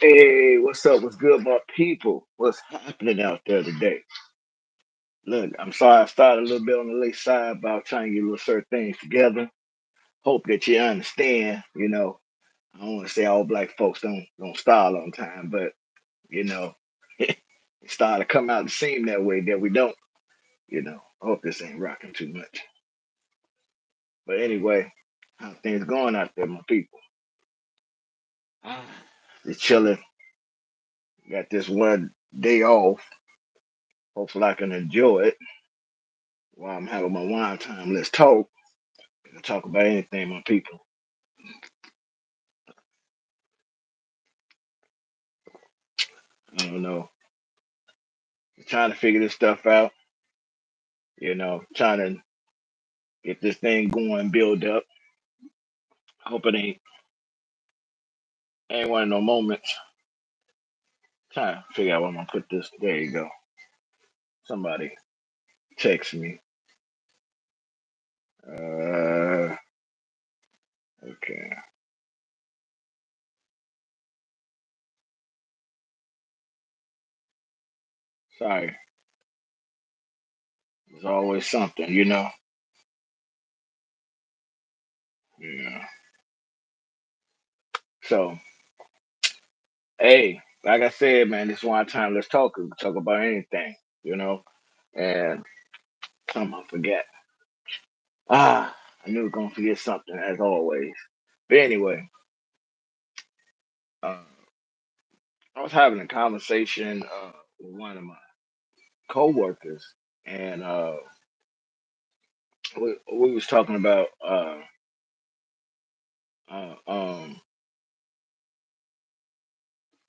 Hey, what's up? What's good, my people? What's happening out there today? Look, I'm sorry I started a little bit on the late side about trying to get little certain things together. Hope that you understand. I don't want to say all black folks don't style on time, but you know, it started to come out and seem that way that we don't. I hope this ain't rocking too much. But anyway, how things going out there, my people? Ah, just chilling. Got this one day off. Hopefully, I can enjoy it while I'm having my wine time. Let's talk. We can talk about anything, my people. I don't know. Trying to figure this stuff out. Trying to get this thing going, build up. Hope it ain't one of no moments. Trying to figure out where I'm gonna put this. There you go. Somebody text me. Uh, okay. Sorry. There's always something. Yeah. So, hey, like I said, man, this one time. Let's talk. We can talk about anything. You know. And something I forget. I knew I was gonna forget something as always. But anyway, uh, I was having a conversation with one of my coworkers, and we was talking about uh, um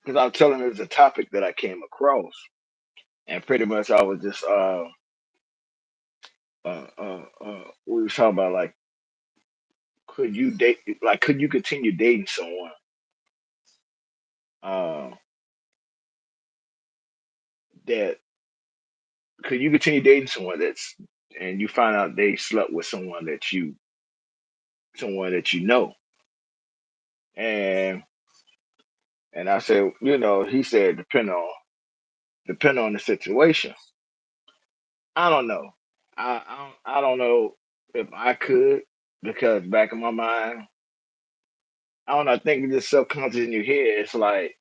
because I was telling her it's a topic that I came across, and pretty much I was just we was talking about like could you continue dating someone uh that could you continue dating someone that's and you find out they slept with someone that you know. And I said, he said, depend on the situation. I don't know. I don't know if I could because back in my mind, I don't know. I think it's just subconscious in your head. It's like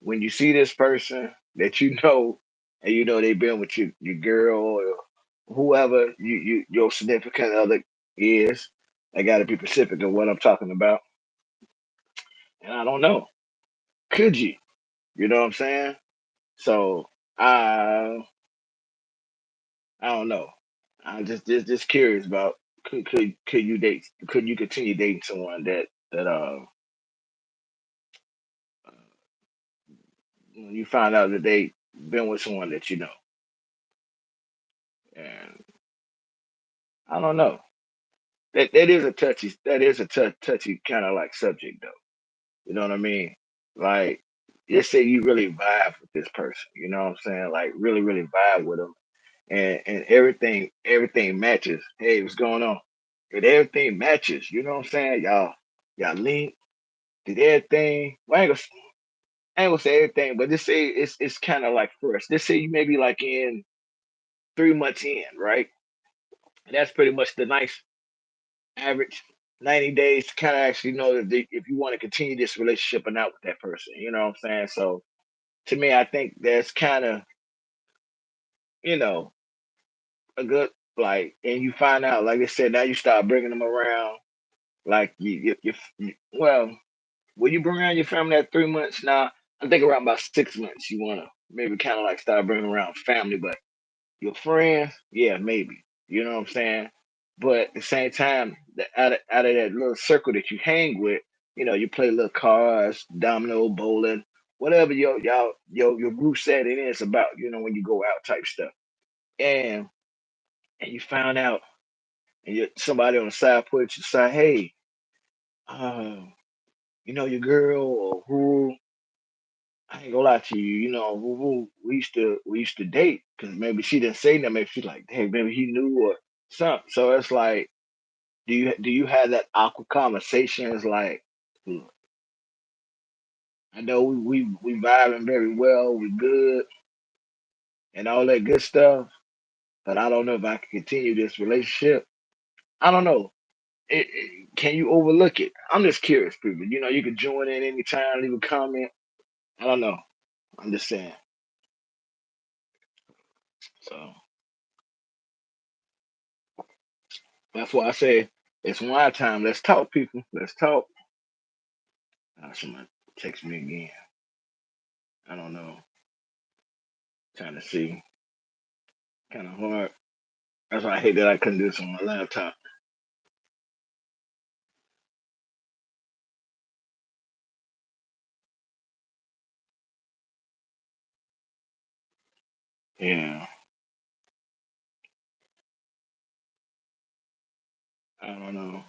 when you see this person that you know, and you know they've been with your girl or whoever your significant other is. I got to be specific of what I'm talking about. And I don't know. Could you? You know what I'm saying? So I I don't know. I'm just curious about could you continue dating someone that when you find out that they been with someone that you know. And I don't know. That is a touchy kind of like subject though. You know what I mean? Like just say you really vibe with this person, you know what I'm saying? Like really really vibe with them, and everything matches. Hey, what's going on? And everything matches, you know what I'm saying? Y'all link, did everything. Well, I ain't gonna say everything, but just say it's kind of like first. Just say you maybe like in 3 months in, right? And that's pretty much the nice average 90 days to kind of actually know if you want to continue this relationship or not with that person. You know what I'm saying? So to me, I think that's kind of you know a good like, and you find out like I said, now you start bringing them around. Like well, will you bring around your family at 3 months? Now I think around about 6 months you wanna maybe kind of like start bringing around family, but your friends, yeah, maybe. You know what I'm saying? But at the same time, out of that little circle that you hang with, you play little cards, domino, bowling, whatever your group setting is about. When you go out type stuff, and and you found out, and somebody on the side put you say, hey, uh, your girl or who. I ain't gonna lie to you. We used to date because maybe she didn't say that. Maybe she's like, hey, maybe he knew or something. So it's like, do you have that awkward conversations like, "Hmm, I know we vibing very well, we good and all that good stuff, but I don't know if I can continue this relationship. I don't know. Can you overlook it? I'm just curious, people. You know, you can join in anytime, leave a comment. I don't know. I'm just saying. So that's why I say it's wine time. Let's talk, people. Let's talk. Somebody text me again. I don't know. Trying to see. Kind of hard. That's why I hate that I couldn't do this on my laptop. Yeah. I don't know.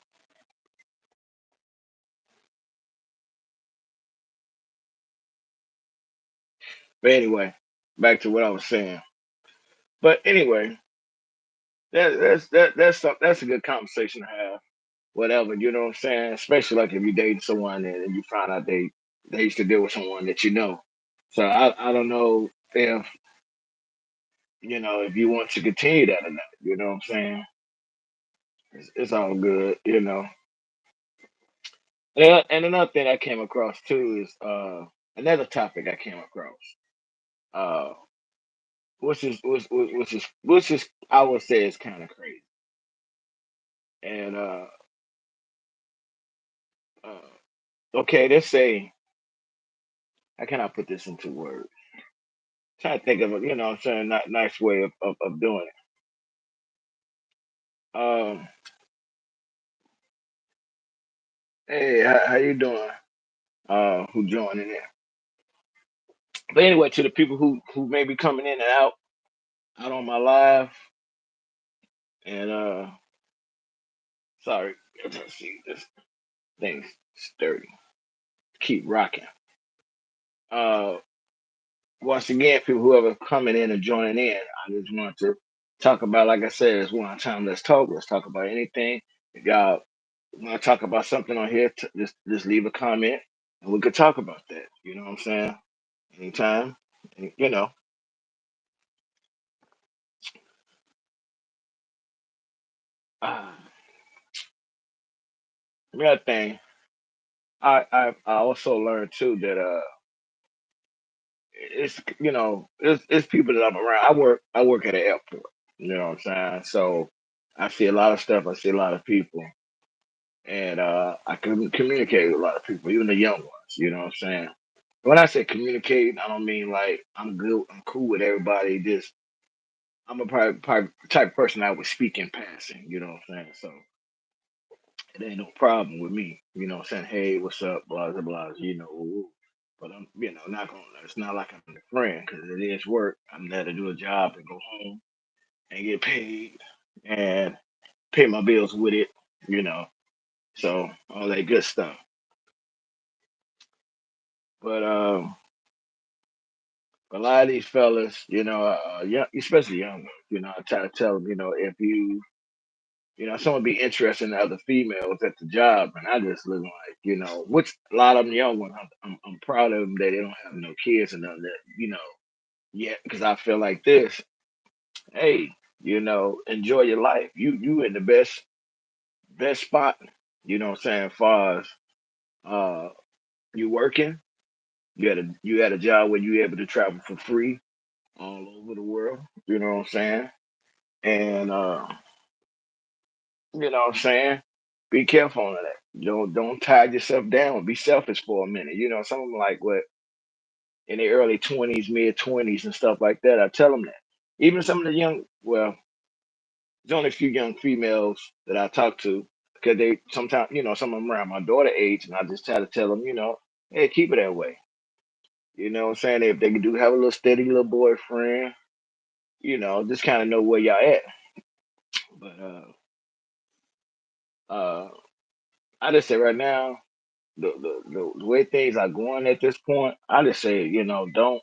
But anyway, back to what I was saying. But anyway, that's a good conversation to have. Whatever, you know what I'm saying? Especially like if you're dating someone and you find out they used to deal with someone that you know. So I don't know if if you want to continue that or not. You know what I'm saying? It's all good, you know. Yeah, and another thing I came across too is another topic I came across. Uh, which is I would say is kind of crazy. And uh, okay, let's say how can I put this into words? Trying to think of a what I'm saying, not nice way of doing it. Hey, how you doing? Who joining in? But anyway, to the people who may be coming in and out on my live, and sorry, let's see this thing's sturdy. Keep rocking. Uh, Once again, people whoever coming in and joining in, I just want to talk about, like I said, it's one time. Let's talk. Let's talk about anything. If y'all want to talk about something on here, just leave a comment and we could talk about that. You know what I'm saying? Anytime. You know. Uh, Another thing, I also learned too that it's people that I'm around. I work at an airport. You know what I'm saying? So I see a lot of stuff. I see a lot of people, and I can communicate with a lot of people, even the young ones. You know what I'm saying? When I say communicate, I don't mean like I'm good. I'm cool with everybody. Just I'm a probably type of person I would speak in passing. You know what I'm saying? So it ain't no problem with me. You know what I'm saying? Hey, what's up? Blah, blah, blah. Woo, woo. But I'm, not going to, it's not like I'm a friend because it is work. I'm there to do a job and go home and get paid and pay my bills with it, you know. So all that good stuff. But a lot of these fellas, young, especially young ones, I try to tell them, if someone be interested in other females at the job, and I just look like, which a lot of them young ones, I'm proud of them that they don't have no kids and none of that, yet, because I feel like this, hey, enjoy your life. You in the best spot, what I'm saying, as far as uh you working, you had a job where you able to travel for free all over the world, you know what I'm saying? And you know what I'm saying? Be careful on that. Don't tie yourself down. Be selfish for a minute. Some of them like what in their early 20s, mid 20s, and stuff like that. I tell them that. Even some of the young, well, there's only a few young females that I talk to because they sometimes, some of them around my daughter age, and I just try to tell them, hey, keep it that way. You know what I'm saying? If they do have a little steady little boyfriend, just kind of know where y'all at. But uh, I just say right now, the way things are going at this point, I just say, don't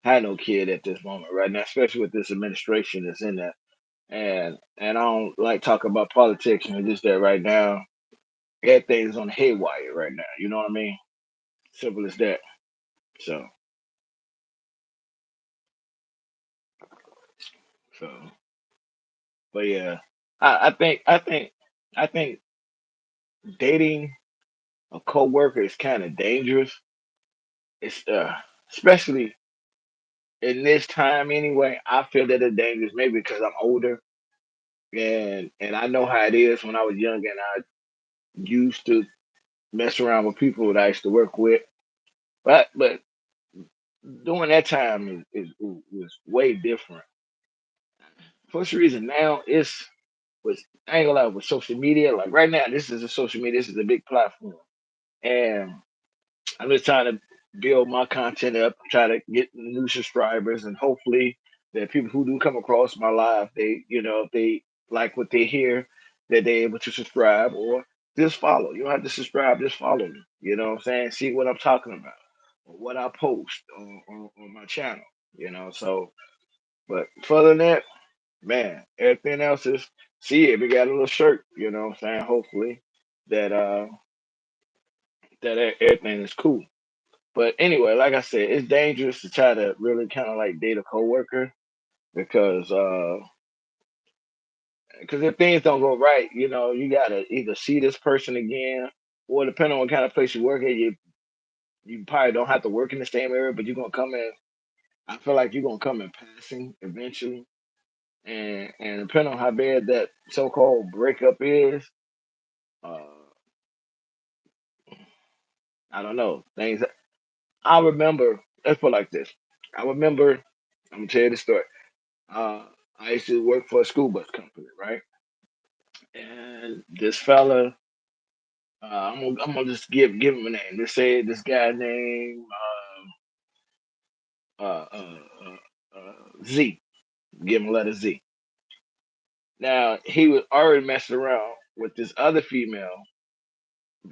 have no kid at this moment right now, especially with this administration that's in there. And I don't like talking about politics and just that right now. Everything's on haywire right now. You know what I mean? Simple as that. So, so, but yeah, I think dating a coworker is kind of dangerous. It's especially in this time anyway. I feel that it's dangerous, maybe because I'm older and I know how it is when I was young and I used to mess around with people that I used to work with. But during that time was way different. For some reason now it's with I ain't gonna lie with social media. Like right now, this is a social media. This is a big platform, and I'm just trying to build my content up, try to get new subscribers, and hopefully that people who do come across my live, they if they like what they hear, that they're able to subscribe or just follow. You don't have to subscribe, just follow me. You know what I'm saying? See what I'm talking about or what I post on my channel. So but further than that, man, everything else is see it. We got a little shirt. You know what I'm saying? Hopefully that everything is cool. But anyway, like I said, it's dangerous to try to really kind of like date a coworker because if things don't go right, you gotta either see this person again or depending on what kind of place you work at, you probably don't have to work in the same area, but you're gonna come in. I feel like you're gonna come in passing eventually, and depending on how bad that so-called breakup is, uh, I don't know things. I remember. Let's put it like this. I remember. I'm gonna tell you the story. Uh, I used to work for a school bus company, right? And this fella, I'm gonna just give him a name. Let's say this guy named uh, uh, uh, Z. Give him a letter Z. Now he was already messing around with this other female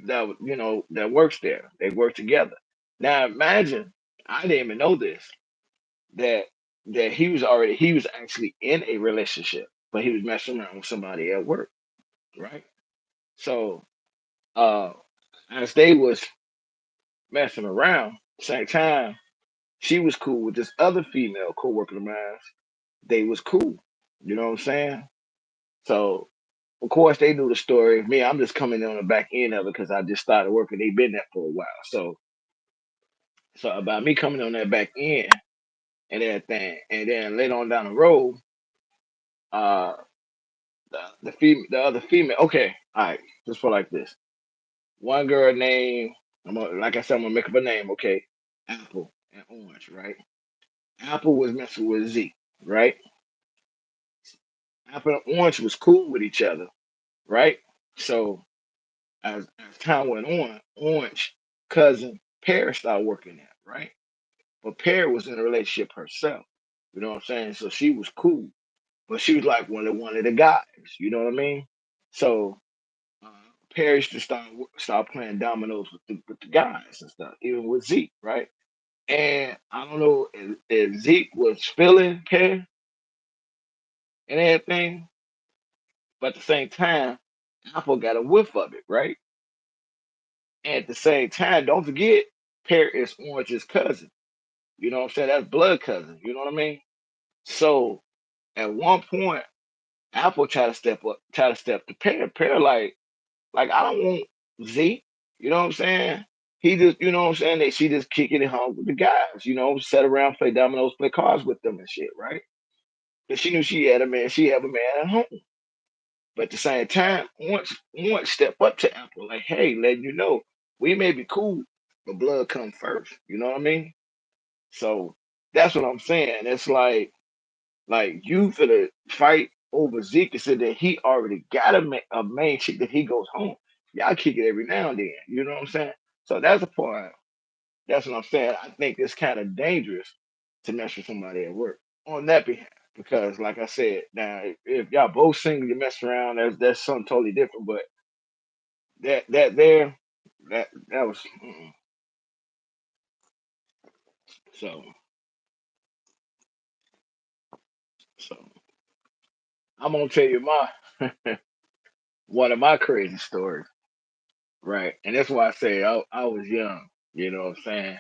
that works there. They work together. Now imagine, I didn't even know this that he was actually in a relationship, but he was messing around with somebody at work, right? So uh, as they was messing around, same time she was cool with this other female coworker of mine. They was cool. You know what I'm saying? So of course they knew the story. Me, I'm just coming in on the back end of it because I just started working. They've been there for a while. So about me coming on that back end and everything, and then later on down the road, uh, the other female. Okay, all right, just for like this. One girl named like I said, I'm gonna make up a name. Okay, Apple and Orange, right? Apple was messing with Z, right? Apple and Orange was cool with each other, right? So as time went on, Orange cousin Pear started working there, right? But Pear was in a relationship herself. You know what I'm saying? So she was cool, but she was like one of the guys. You know what I mean? So uh, Pear used to start playing dominoes with the guys and stuff, even with Zeke, right? And I don't know if Zeke was feeling Pear and everything, but at the same time, Apple got a whiff of it, right? And at the same time, don't forget, Pear is Orange's cousin. You know what I'm saying? That's blood cousin. You know what I mean? So at one point, Apple try to step to Pear. Pear like I don't want Z. You know what I'm saying? He just, you know what I'm saying? She just kicking it home with the guys. Sit around, play dominoes, play cards with them and shit, right? But she knew she had a man. She had a man at home. But at the same time, once step up to Apple, like, hey, letting you know, we may be cool, but blood come first. You know what I mean? So that's what I'm saying. It's like you finna fight over Zeke and said that he already got a main chick that he goes home. Y'all kick it every now and then. You know what I'm saying? So that's the part. That's what I'm saying. I think it's kind of dangerous to mess with somebody at work on that behalf. Because, like I said, now if y'all both single, you mess around. That's something totally different. But that there, that was so so. I'm gonna tell you my one of my crazy stories, right? And that's why I say I was young. You know what I'm saying?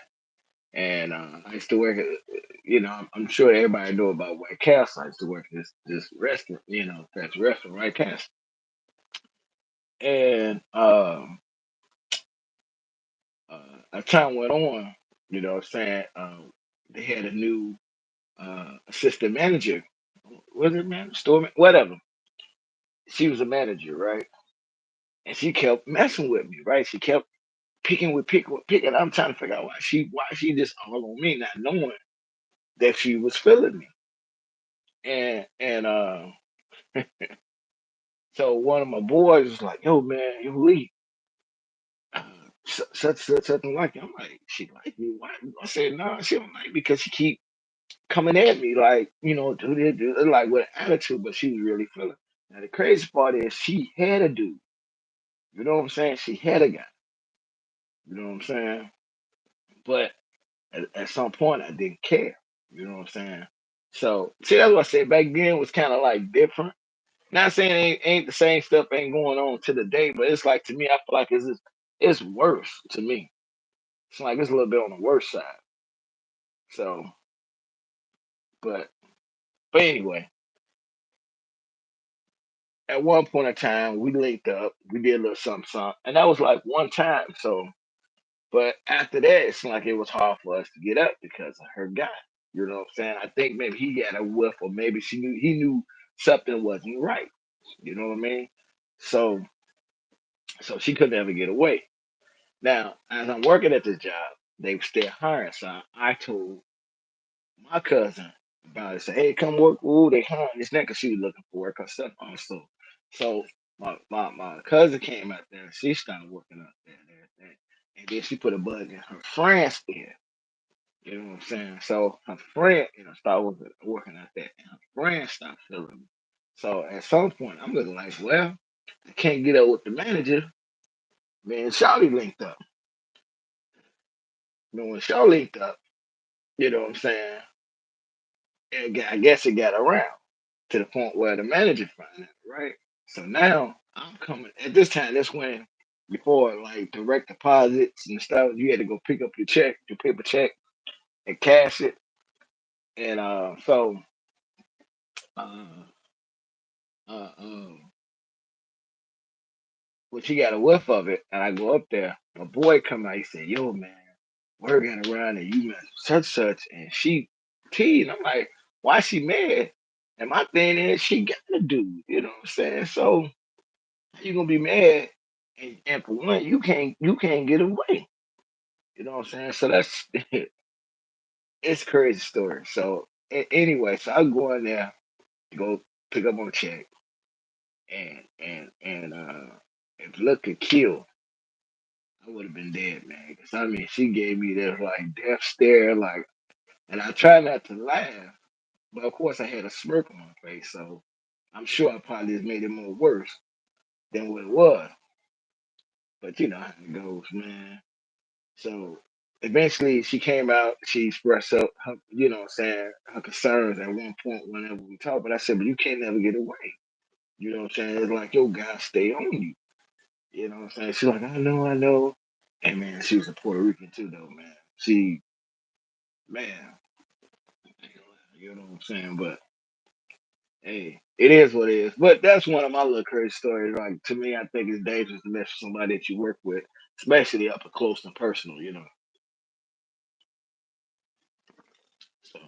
And I used to work at, I'm sure everybody know about White Castle. I used to work at this restaurant, that's restaurant, White Castle. And as time went on, what I'm saying, they had a new assistant manager. Was it man? Whatever. She was a manager, right? And she kept messing with me, right? She kept picking. I'm trying to figure out why she just all on me, not knowing that she was feeling me. And so one of my boys was like, "Yo, man, you Lee, uh, such something like it." I'm like, "She like me? Why?" I said, "No, she don't like me because she keep coming at me like, do this, do this," like with an attitude, but she was really feeling. Now the crazy part is she had a dude. You know what I'm saying? She had a guy. You know what I'm saying? But at some point, I didn't care. You know what I'm saying? So see, that's what I said. Back then was kind of like different. Not saying ain't the same stuff ain't going on to the day, but it's like to me, I feel like it's worse to me. It's like it's a little bit on the worse side. So, but but anyway, at one point in time, we linked up. We did a little something, something, and that was like one time. So, but after that, it's like it was hard for us to get up because of her guy. You know what I'm saying? I think maybe he got a whiff, or maybe he knew something wasn't right. You know what I mean? So so she could never get away. Now, as I'm working at this job, they were still hiring. So I told my cousin about it. Say, hey, come work. Ooh, they hiring this nigga. She was looking for work herself also. So my cousin came out there and she started working out there and everything. And then she put a bug in her friend's ear. You know what I'm saying? So her friend, started working out there, and her friend stopped feeling me. So at some point, I'm looking like, well, I can't get up with the manager. Man, Shawty linked up. When Shaw linked up, you know what I'm saying? I guess it got around to the point where the manager found it, right? So now I'm coming at this time. That's when before like direct deposits and stuff, you had to go pick up your paper check, and cash it. And uh, uh, um, when she got a whiff of it, and I go up there, my boy come out. He said, "Yo, man, word got around and you met such," and she teased. I'm like, "Why she mad?" And my thing is, she got a dude. You know what I'm saying? So how you gonna be mad? And for one, you can't get away. You know what I'm saying? So that's it's a crazy story. So anyway, so I go in there to go pick up my check, and if luck could kill, I would have been dead, man. 'Cause I mean, she gave me this like death stare, like, and I tried not to laugh, but of course I had a smirk on my face, so I'm sure I probably just made it more worse than what it was. But you know how it goes, man. So eventually she came out, she expressed her, what I'm saying, her concerns at one point whenever we talked. But I said, but you can't never get away. You know what I'm saying? It's like your guy stay on you. You know what I'm saying? She's like, I know. And man, she was a Puerto Rican too though, man. She man, you know what I'm saying? But hey, it is what it is. But that's one of my little crazy stories. Like to me, I think it's dangerous to mess with somebody that you work with, especially up close and personal. So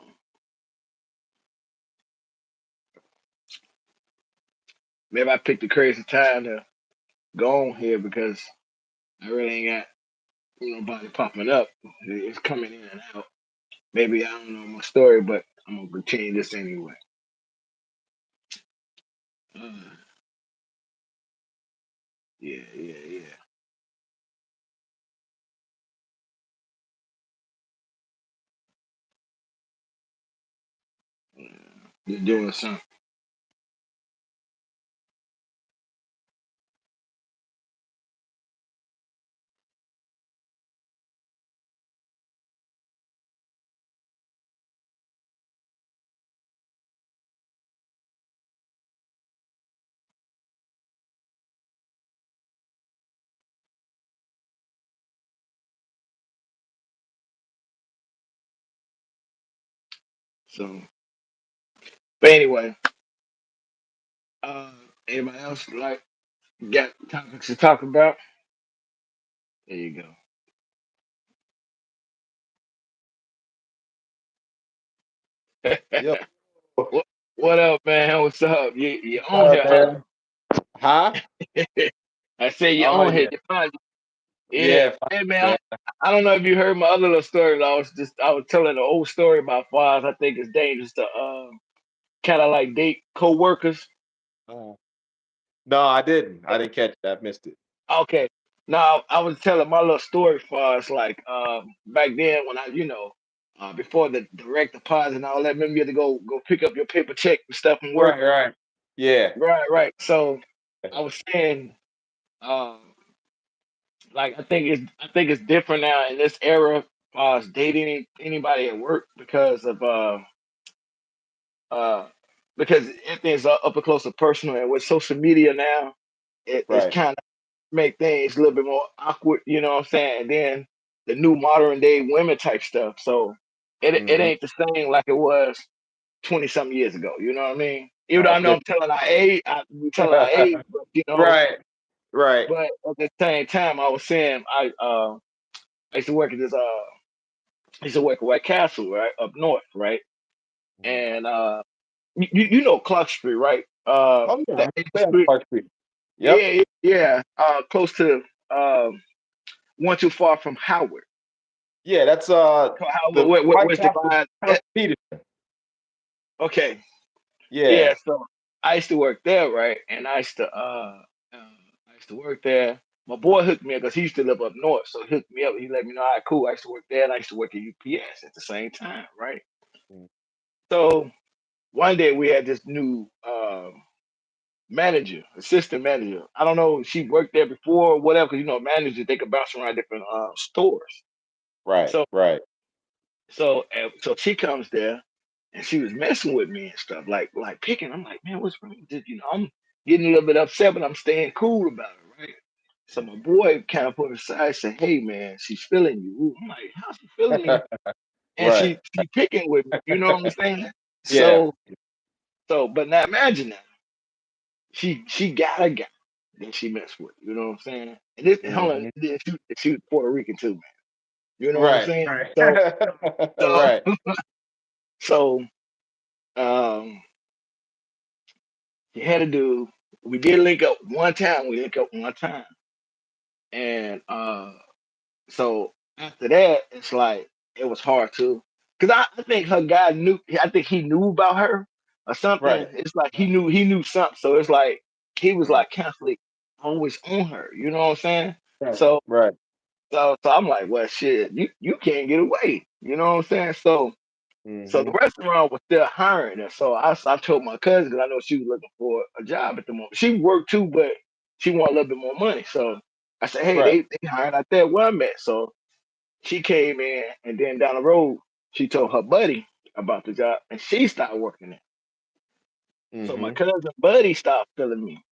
maybe I picked a crazy time to go on here because I really ain't got nobody popping up. It's coming in and out. Maybe I don't know my story, but I'm gonna continue this anyway. Uh, yeah, yeah, yeah. You're doing something. So, but anyway, uh, anybody else like got topics to talk about? There you go. Yo, what what up, man? What's up? You what's on up, here, huh? man? Huh? I say you Oh on here. yeah, You find yeah, yeah, fine, hey man. man. I don't know if you heard my other little story. I was telling an old story about fathers. I think it's dangerous to kind of like date co-workers. Uh, no, I didn't. I didn't catch that. I missed it. Okay. Now I was telling my little story for us, like back then when before the direct deposit and all that, remember you had to go pick up your paper check and stuff and work. Right, right. Yeah, Right, right. So I was saying, um, like I think it's different now in this era as dating anybody at work uh because everything's up close and personal, and with social media now, it's right. kind of make things a little bit more awkward, you know what I'm saying? And then the new modern day women type stuff. So it Mm-hmm. ain't the same like it was 20 something years ago. You know what I mean? Even though No, I it's know I'm different. telling our age, we telling our age, but Right, right. but at the same time, I was saying I used to work at I used to work at White Castle, right up north, right, Mhm. and you know Clark Street, right? Oh yeah, The I 8th understand Street, Park Street. Yep. yeah, yeah, close to one too far from Howard. Yeah, that's Howard, the White where's the Castle line? Thomas Peterson. Okay, Yeah. yeah. So I used to work there, right? And I used to work there. My boy hooked me up because he used to live up north, so he hooked me up. He let me know, all right, cool. I used to work there, and I used to work at UPS at the same time, right? Mm. So one day we had this new manager, assistant manager. I don't know if she worked there before or whatever, because managers they could bounce around different stores. Right, So right. so she comes there and she was messing with me and stuff, like picking. I'm like, man, what's wrong with this? I'm getting a little bit upset, but I'm staying cool about it, right? So my boy kind of put her aside, said, "Hey, man, she's feeling you." I'm like, "How's she feeling me?" And Right. she picking with me. You know what I'm saying? Yeah. But now imagine that she got a guy that she messed with. You know what I'm saying? And this, hold on, Hmm. she was Puerto Rican too, man. You know what I'm Right, saying? right. So, Right. so um, you had to do. We did link up one time. We linked up one time, and so after that, it's like it was hard to, because I think her guy knew. I think he knew about her or something. Right. It's like he knew something. So it's like he was Mm. like constantly always on her. You know what I'm saying? Right. So Right. so I'm like, well, shit, you can't get away. You know what I'm saying? So the Mhm. restaurant was still hiring her. So I told my cousin because I know she was looking for a job at the moment. She worked too, but she wanted a little bit more money. So I said, hey, Right. they hiring out there where I'm at. So she came in, and then down the road, she told her buddy about the job, and she started working there. So my Mhm. cousin buddy stopped feeling me.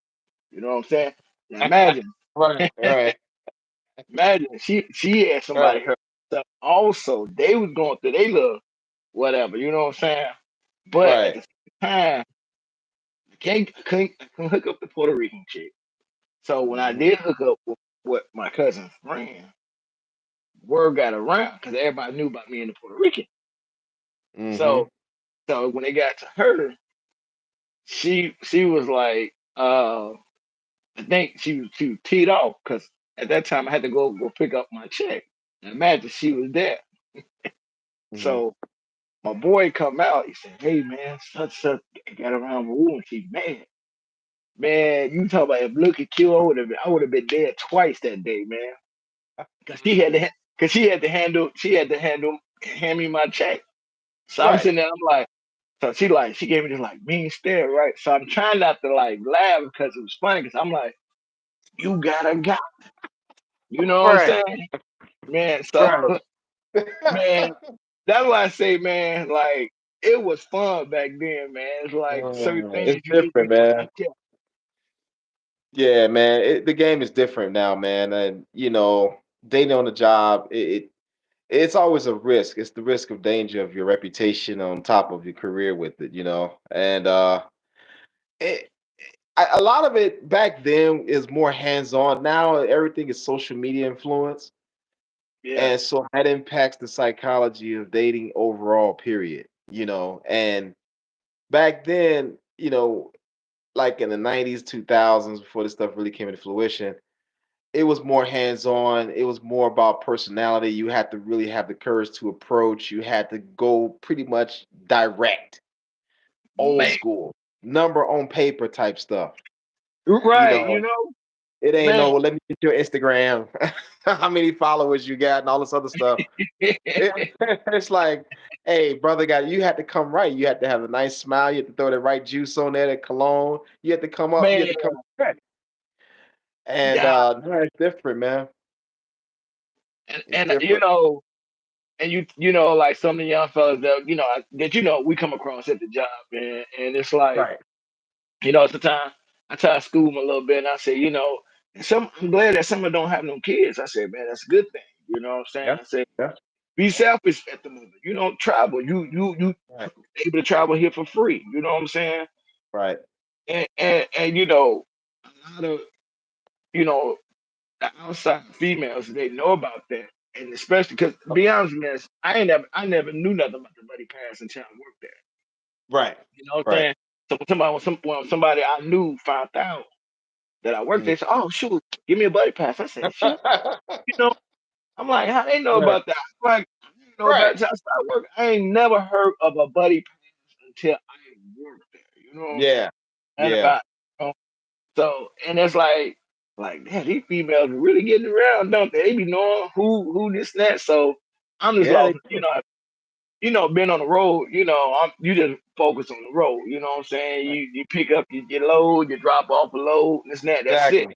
You know what I'm saying? Now imagine, Right. Right. imagine she had somebody Right. her. So also, they was going through their little whatever. You know what I'm saying? But at Right. the same time, I couldn't hook up the Puerto Rican chick. So when I Mhm. did hook up with my cousin's friend, word got around because everybody knew about me and the Puerto Rican. Mhm. So when they got to her, she was like, I think she was teed off because at that time I had to go pick up my check. And imagine she was there. Mhm. So my boy come out. He said, "Hey man, such got around the room. She mad." Man, you talk about if look at Q, I would have been dead twice that day, man. Cause she had to, cause she had to hand me my check. So I'm Right. sitting there, I'm like, so she gave me this like mean stare, right? So I'm trying not to like laugh because it was funny, cause I'm like, you got a guy, you know what I'm Right. saying, man? So Right. man, that's why I say, man, like it was fun back then, man. It's like certain things It's you different, just man. can't tell. Yeah, man. The game is different now, man. And dating on the job, it's always a risk. It's the risk of danger of your reputation on top of your career with it, you know. And it, a lot of it back then is more hands-on. Now everything is social media influence, Yeah, and so that impacts the psychology of dating overall. Period. You know, and back then, you know, like in the '90s, 2000s, before this stuff really came into fruition, it was more hands-on. It was more about personality. You had to really have the courage to approach. You had to go pretty much direct, old man. school, number on paper type stuff. You Right, know, know, it ain't man. no, well, let me get your Instagram, how many followers you got, and all this other stuff. It's like, hey, brother, you had to come right. You had to have a nice smile. You had to throw the right juice on there, the cologne. You had to come up. You Man, had to come up. And yeah, no, it's different, man. It's and different. and like some of the young fellas that we come across at the job, man, and it's like, Right. it's the time I try to school them a little bit, and I say, I'm glad that some of them don't have no kids. I said, man, that's a good thing. You know what I'm saying? Yeah. I said, Yeah. be selfish at the moment. You don't travel. You Right. able to travel here for free. You know what I'm saying? Right. And a lot of you know the outside females, they know about that, and especially because, to be honest, man, I never knew nothing about the buddy pass until I worked there. Right. You know what I'm Right. saying? So when somebody I knew found out that I worked Mm. there, said, "Oh shoot, give me a buddy pass." I said, "Shit," you know. I'm like, "How they know Right. about that?" I'm like, I didn't know about Right. it until I started working. I ain't never heard of a buddy pass until I worked there. You know what I'm saying? Yeah. And Yeah. about so, and it's like, man, these females are really getting around, don't they? They be knowing who this and that. So I'm just Yeah. They lost, do. being on the road, you just focus on the road. You know what I'm saying? Right. You pick up your load, you drop off a load, this and that. That's it. Exactly.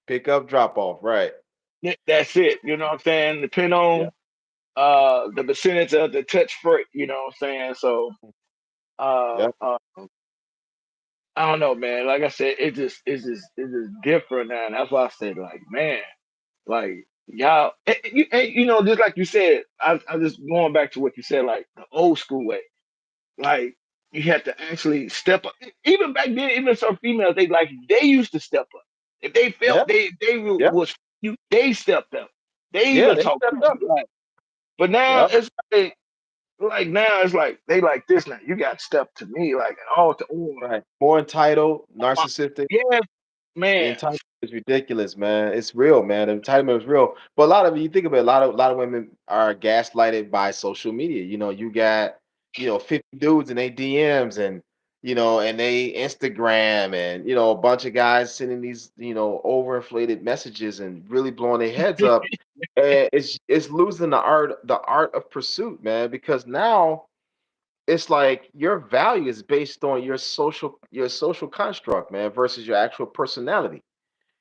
Pick up, drop off. Right. That's it. You know what I'm saying? Depend Yeah. on the percentage of the touch freight. You know what I'm saying? So uh, Yeah. uh I don't know, man. Like I said, it's just different now. And that's why I said, like, man. Like y'all, just like you said, I just going back to what you said, like the old school way. Like you had to actually step up. Even back then, even some females, they used to step up. If they Yeah. felt Yeah. was you, they stepped up. They Yeah. even They talked to stepped up. you. Like, but now Yep. it's like now it's like they like this now. You got to step to me like all to all. Right. More entitled, narcissistic. Yeah, The man. entitlement is ridiculous, man. It's real, man. The entitlement is real. But a lot of you think about it, a lot of women are gaslighted by social media. You know, you got, 50 dudes in their DMs and and they Instagram and a bunch of guys sending these, overinflated messages and really blowing their heads up. And it's losing the art of pursuit, man, because now it's like your value is based on your social construct, man, versus your actual personality.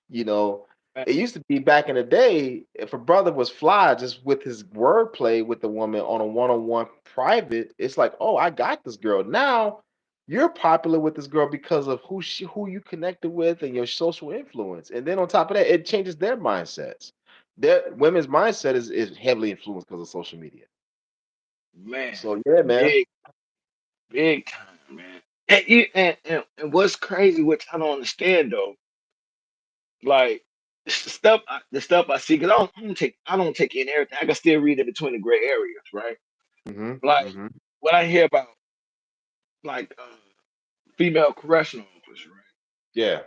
You know, it used to be back in the day, if a brother was fly just with his wordplay with the woman on a one-on-one private, it's like, oh, I got this girl. Now you're popular with this girl because of who you connected with and your social influence. And then on top of that, it changes their mindsets. Their women's mindset is heavily influenced because of social media. Man, So yeah, man. big big time, man. And what's crazy, which I don't understand though, like the stuff I see, because I don't take in everything. I can still read it between the gray areas, right? Hmm. Like Hmm. when I hear about like female correctional officers, right? Yeah.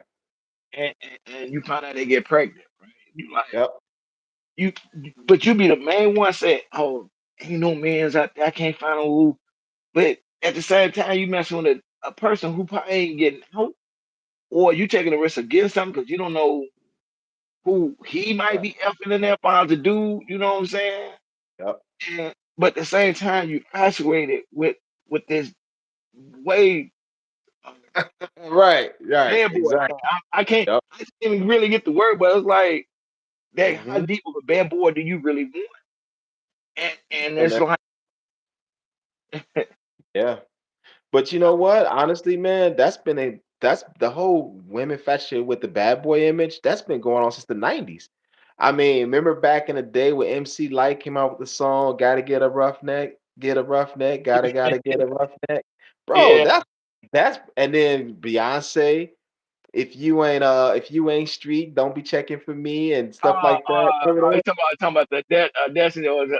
And you find out they get pregnant, right? You like Yep. you, but you be the main one saying, "Oh, ain't no man's out there. I can't find no who." But at the same time, you messing with a person who probably ain't getting out, or you taking the risk of getting something because you don't know who he might Right. be effing in there finds a dude, you know what I'm saying? Yep. But at the same time, you isolated with this way Right. Right. bad boy thing. Exactly. Yep. I can't even really get the word, but it's like that. How Hmm. deep of a bad boy do you really want? And And it's like, yeah. But you know what? Honestly, man, that's the whole women fashion with the bad boy image. That's been going on since the '90s. I mean, remember back in the day when MC Light came out with the song "Gotta Get a Roughneck, Get a Roughneck, Gotta Get a Roughneck," bro. Yeah. That's and then Beyonce, if you ain't street, don't be checking for me and stuff like that. Remember You that? talking about the Destiny or the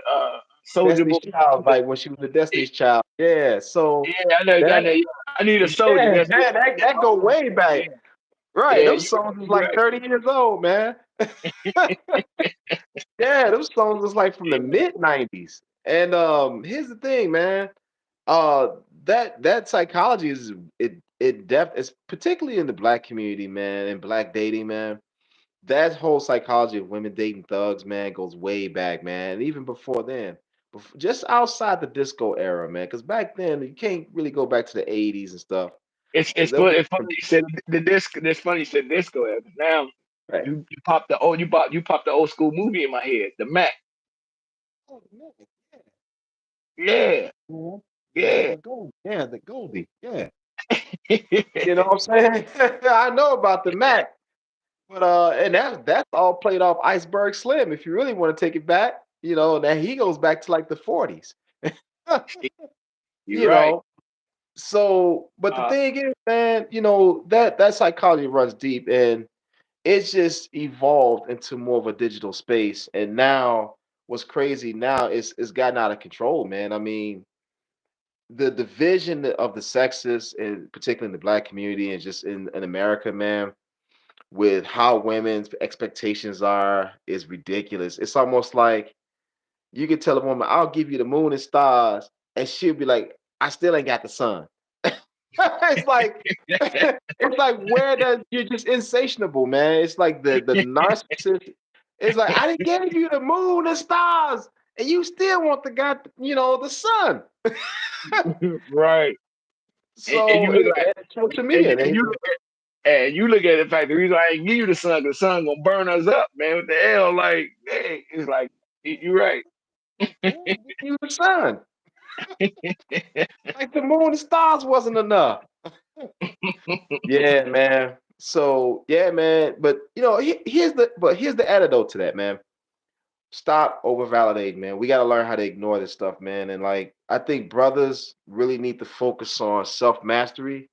Soldier Boy? Destiny's Child, like when she was the Destiny's Child. Yeah, so Yeah, I know, I that know. Yeah. I need a soldier. yeah, That's man, that's that go all. way Yeah, back. Right, yeah. those songs was You like right. 30 years old, man. Yeah, those songs was like from the mid 90s. And here's the thing, man. Uh that psychology is it's particularly in the black community, man, and black dating, man. That whole psychology of women dating thugs, man, goes way back, man. And even before then. Just outside the disco era, man. Because back then you can't really go back to the 80s and stuff. Because that was It's funny you said the disc. It's funny you said disco. Now right. you popped the old school movie in my head. The Mac. Oh, man, yeah. Yeah, Mhm. Yeah, yeah. the Goldie. Yeah. You know what I'm saying? I know about the Mac. But and that's all played off Iceberg Slim. If you really want to take it back, that he goes back to like the 40s. You're you right. know, so but the Uh, thing is, man, that psychology runs deep and it's just evolved into more of a digital space. And now what's crazy now is it's gotten out of control, man. I mean, the division of the sexes, and particularly in the black community and just in America, man, with how women's expectations are is ridiculous. It's almost like you could tell a woman, "I'll give you the moon and stars," and she'll be like, "I still ain't got the sun." It's like it's like where does you're just insatiable, man. It's like the narcissist. It's like I didn't give you the moon and stars, and you still want the sun. right. And So you look like social media, and you look at the fact the reason I ain't give you the sun, 'cause the sun gonna burn us up, man. What the hell? Like, hey, it's like you're right. you the sun. Like the moon and stars wasn't enough. Yeah, man. So yeah, man. But here's the antidote to that, man. Stop over validating, man. We got to learn how to ignore this stuff, man. And like I think brothers really need to focus on self mastery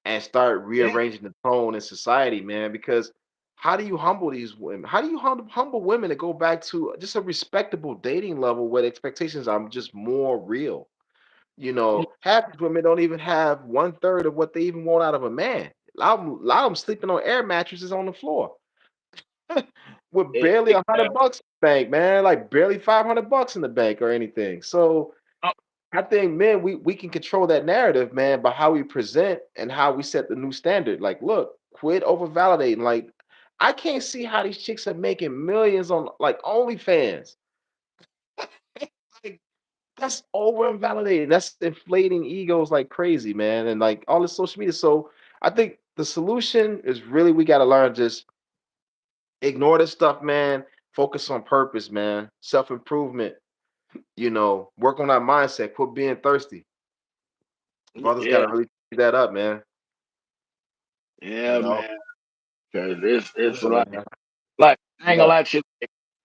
and start Yeah. rearranging the tone in society, man. Because how do you humble these women? How do you humble women to go back to just a respectable dating level where the expectations are just more real? Half these women don't even have one third of what they even want out of a man. A lot of them sleeping on air mattresses on the floor with barely $100 in the bank, man. Like barely $500 in the bank or anything. So Oh, I think, man, we can control that narrative, man, by how we present and how we set the new standard. Like, look, quit over validating. Like, I can't see how these chicks are making millions on like OnlyFans. Like, that's over invalidating. That's inflating egos like crazy, man. And like all this social media. So I think the solution is really we got to learn just ignore this stuff, man. Focus on purpose, man. Self improvement. Work on that mindset. Quit being thirsty. Brothers got yeah, to really keep that up, man. You yeah, know. man. Cause it's Yeah, man. like I ain't gonna Yeah. lie to you.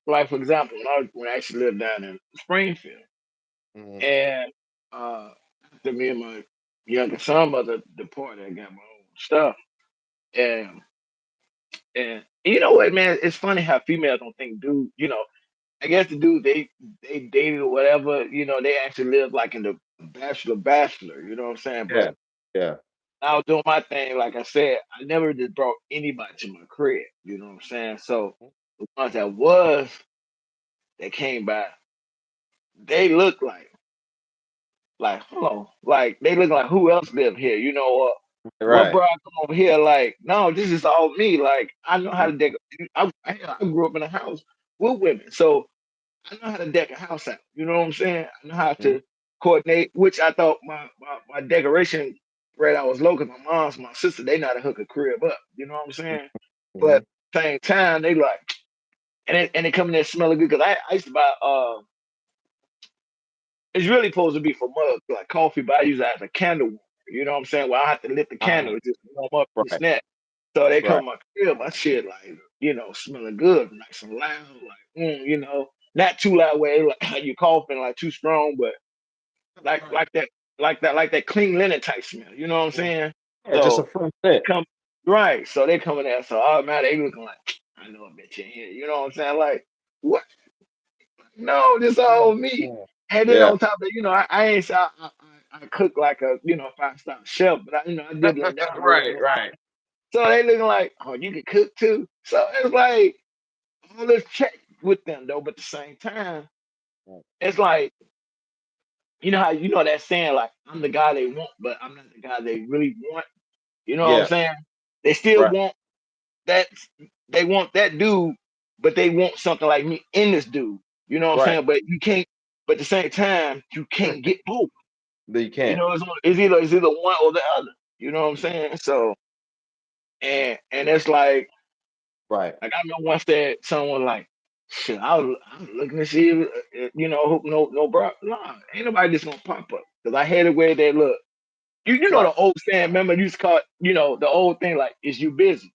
Like for example, when I actually lived down in Springfield, Mhm. and to me and my younger son mother deported, I got my own stuff, and you know what, man? It's funny how females don't think, dude. I guess the dude they dated or whatever, they actually live like in the bachelor. You know what I'm saying? Yeah. But Yeah. I was doing my thing, like I said, I never just brought anybody to my crib. You know what I'm saying? So the ones that came by, they look like hold on, like they look like who else lived here? What Right. brought I come over here? Like, no, this is all me. Like, I know how Mhm. to deck. I grew up in a house with women, so I know how to deck a house out. You know what I'm saying? I know how Mhm. to coordinate, which I thought my decoration rate I was low because my sister, they know how to hook a crib up. You know what I'm saying? But Mhm. same time, they like, and it come in there smelling good because I used to buy it's really supposed to be for mugs like coffee, but I use it as a candle warmer. You know what I'm saying? Well, I have to lit the Ah, candle, it just warm up the right. snack. So they Right. come my crib, my shit like smelling good, nice and loud, like not too loud way like how you coughing like too strong, but like Right. like that like that clean linen type smell. You know what I'm Mhm. saying? Yeah, just a So fresh they scent. come right, so they coming there. So automatically they looking like I know a bitch in here. You know what I'm saying? Like what? No, this all me. Yeah. And then Yeah. on top of it, I ain't say I cook like a 5-star chef, but I did learn that a little Right, bit. right. So they looking like, oh, you can cook too. So it's like all this check with them though, but at the same time, Right. it's like how that saying like I'm the guy they want, but I'm not the guy they really want. You know what I'm Yeah. saying? They still Right. want that they want that dude, but they want something like me in this dude. You know what I'm Right. saying? But you can't. But at the same time, you can't get both. No, you can't. It's either one or the other. You know what I'm saying? So and it's Right. like I know once that someone like, shit, I was looking to see, hope no bro, nah, ain't nobody just gonna pop up because I had it where they look. You know Right. the old saying, remember you used to call it, the old thing like, is you busy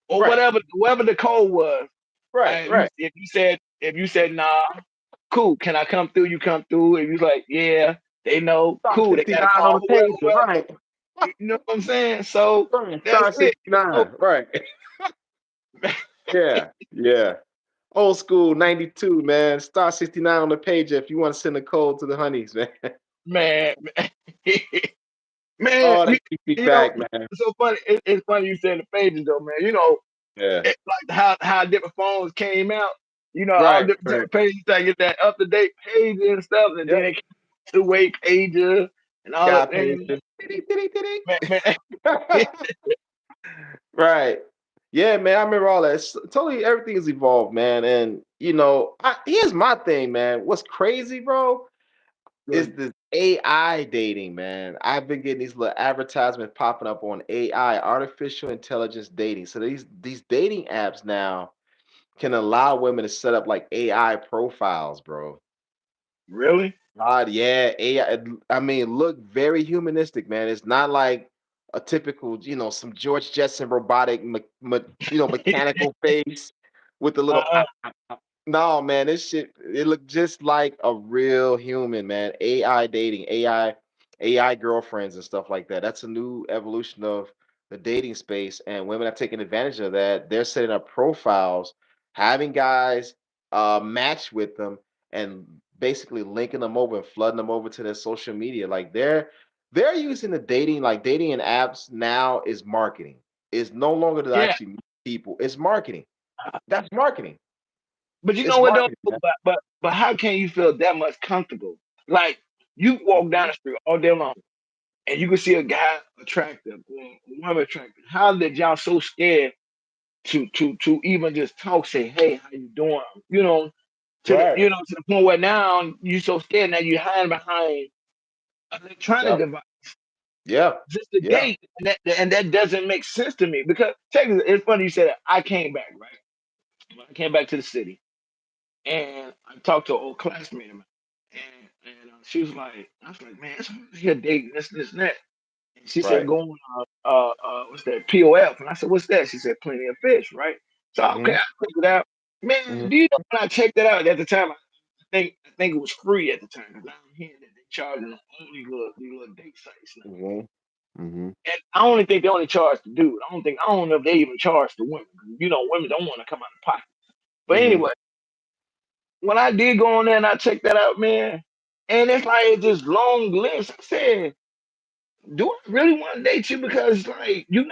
or Right. whatever the code was. Right. And Right. if you said nah, cool, can I come through? You come through, and you was like, yeah, they know, Star cool, they got to 69 on call the page. whoever. Right. You know what I'm saying? So Right. that's Star it. Oh, 69. Right. Yeah. Yeah. Old school 92, man. Star 69 on the page if you want to send a code to the honeys, man. man, man, Oh, you, that keeps me you know, back, man. it's so funny. It's funny you said the pages though, man. Yeah. Like how different phones came out. All Right. different type Right. of pages. You gotta get that up to date page and stuff, and then Yep. they two-way pages and all that. Sky page. And Diddy, diddy, man, diddy. Right. Yeah, man. I remember all that. Totally everything has evolved, man. And here's my thing, man. What's crazy, bro, is man. this AI dating, man. I've been getting these little advertisements popping up on AI, artificial intelligence dating. So these dating apps now can allow women to set up like AI profiles, bro. Really? God, yeah, AI. I mean, look very humanistic, man. It's not like a typical, some George Jetson robotic, mechanical face with the little. Uh-uh. No, man, this shit. It looked just like a real human, man. AI dating, AI girlfriends and stuff like that. That's a new evolution of the dating space, and women are taking advantage of that. They're setting up profiles, having guys match with them and basically linking them over and flooding them over to their social media. Like they're using the dating, like dating and apps now is marketing. It's no longer to Yeah. actually meet people. It's marketing. That's marketing. But you It's know what though? marketing, man. But how can you feel that much comfortable? Like you walk down Mhm. the street all day long and you can see a guy attractive or a woman attractive. How did y'all so scared to even just talk, say, hey, how you doing? To the Right. to the point where now you so scared now you hiding behind an electronic Yep. device Yeah. just to Yeah. date. And that doesn't make sense to me because technically it's funny you said that. I came back, right? When I came back to the city and I talked to an old classmate of mine. And she was like, I was like, man, it's hard to hear dating this and that. And she said, Right. go on, what's that, POF. And I said, what's that? She said, plenty of fish, right? So, okay, Mhm. I checked it out. Man, Mhm. do you know when I checked it out at the time, I think it was free at the time. Because I'm hearing that they charging on all these little date sites now. Mhm. Mhm. And I only think they only charge the dude. I don't know if they even charge the women. Women don't want to come out of pocket. But Mhm. anyway, when I did go on there and I checked that out, man, and it's like this long list. I said, do I really want to date you? Because like y'all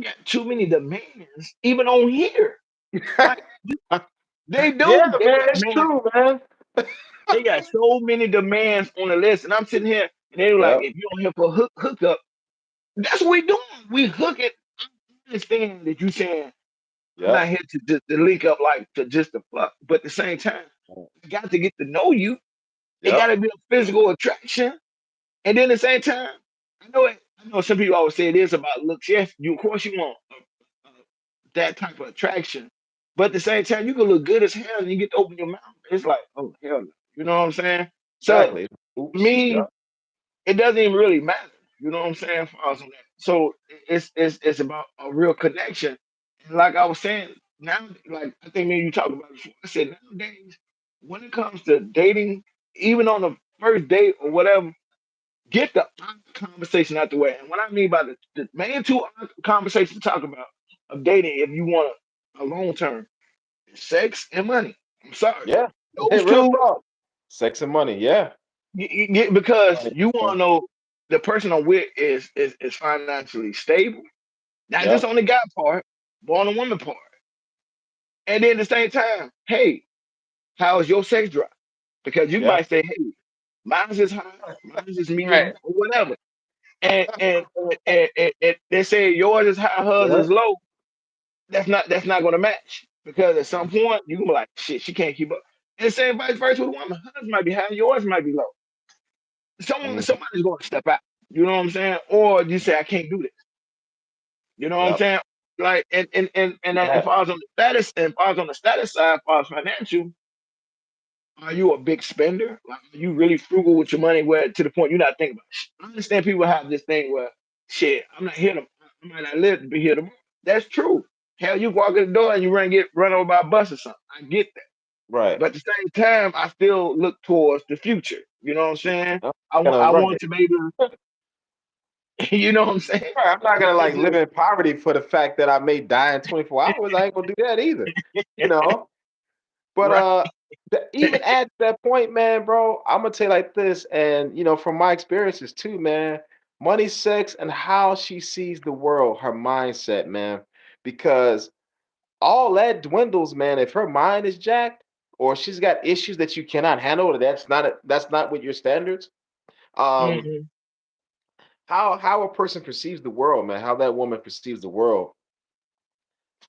got too many demands, even on here. Like they Yeah, do, man, it's man. true, man. They got so many demands on the list, and I'm sitting here, and they were like, Yep. if you're on here for hookup, that's what we doing. We hook it. I understand that you saying I'm not Yep. here to link up like to just to fuck, but at the same time, I got to get to know you. It got Yep. to be a physical attraction. And then at the same time, I know some people always say it is about looks. Yes, of course you want that type of attraction, but at the same time, you can look good as hell and you get to open your mouth. It's like, oh hell no. You know what I'm saying? So Exactly. Oops. me, Yep. it doesn't even really matter. You know what I'm saying? For us on that. So it's about a real connection. And like I was saying, now, like I think me and you talked about it before. I said nowadays, when it comes to dating, even on the first date or whatever, get the conversation out the way. And what I mean by the main two conversations to talk about of dating, if you want a long term, sex and money. I'm sorry, Yeah. those Real two, talk. Sex and money. Yeah. because Money. you want to know the person I'm with is financially stable, not just Yep. on the guy part, but on the woman part. And then at the same time, hey, how is your sex drive? Because you Yeah. might say, hey, mine's is high, mine's is Right. medium, or whatever. And they say yours is high, hers Yeah. is low. That's not going to match because at some point you gonna be like, shit, she can't keep up. And same vice versa with a woman. Hers might be high, yours might be low. Mhm. Somebody's going to step out. You know what I'm saying? Or you say I can't do this. You know what I'm Yep. saying? Like and that Yeah. if I was on the status, and if I was on the status side, if I was financial, are you a big spender? Like, are you really frugal with your money where to the point you're not thinking about it? I understand people have this thing where, shit, I'm not here to, I might not live to be here tomorrow. That's true. Hell, you walk in the door and you get run over by a bus or something. I get that. Right. But at the same time, I still look towards the future. You know what I'm saying? I'm I not want gonna I run want it. to maybe, you know what I'm saying? Right, I'm not gonna like It's live in poverty for the fact that I may die in 24 hours. I ain't gonna do that either. You know. But right. even at that point, man, bro, I'm gonna tell you like this, and from my experiences too, man, money, sex, and how she sees the world, her mindset, man, because all that dwindles, man. If her mind is jacked, or she's got issues that you cannot handle, or that's not with your standards. Um, Mhm. how a person perceives the world, man, how that woman perceives the world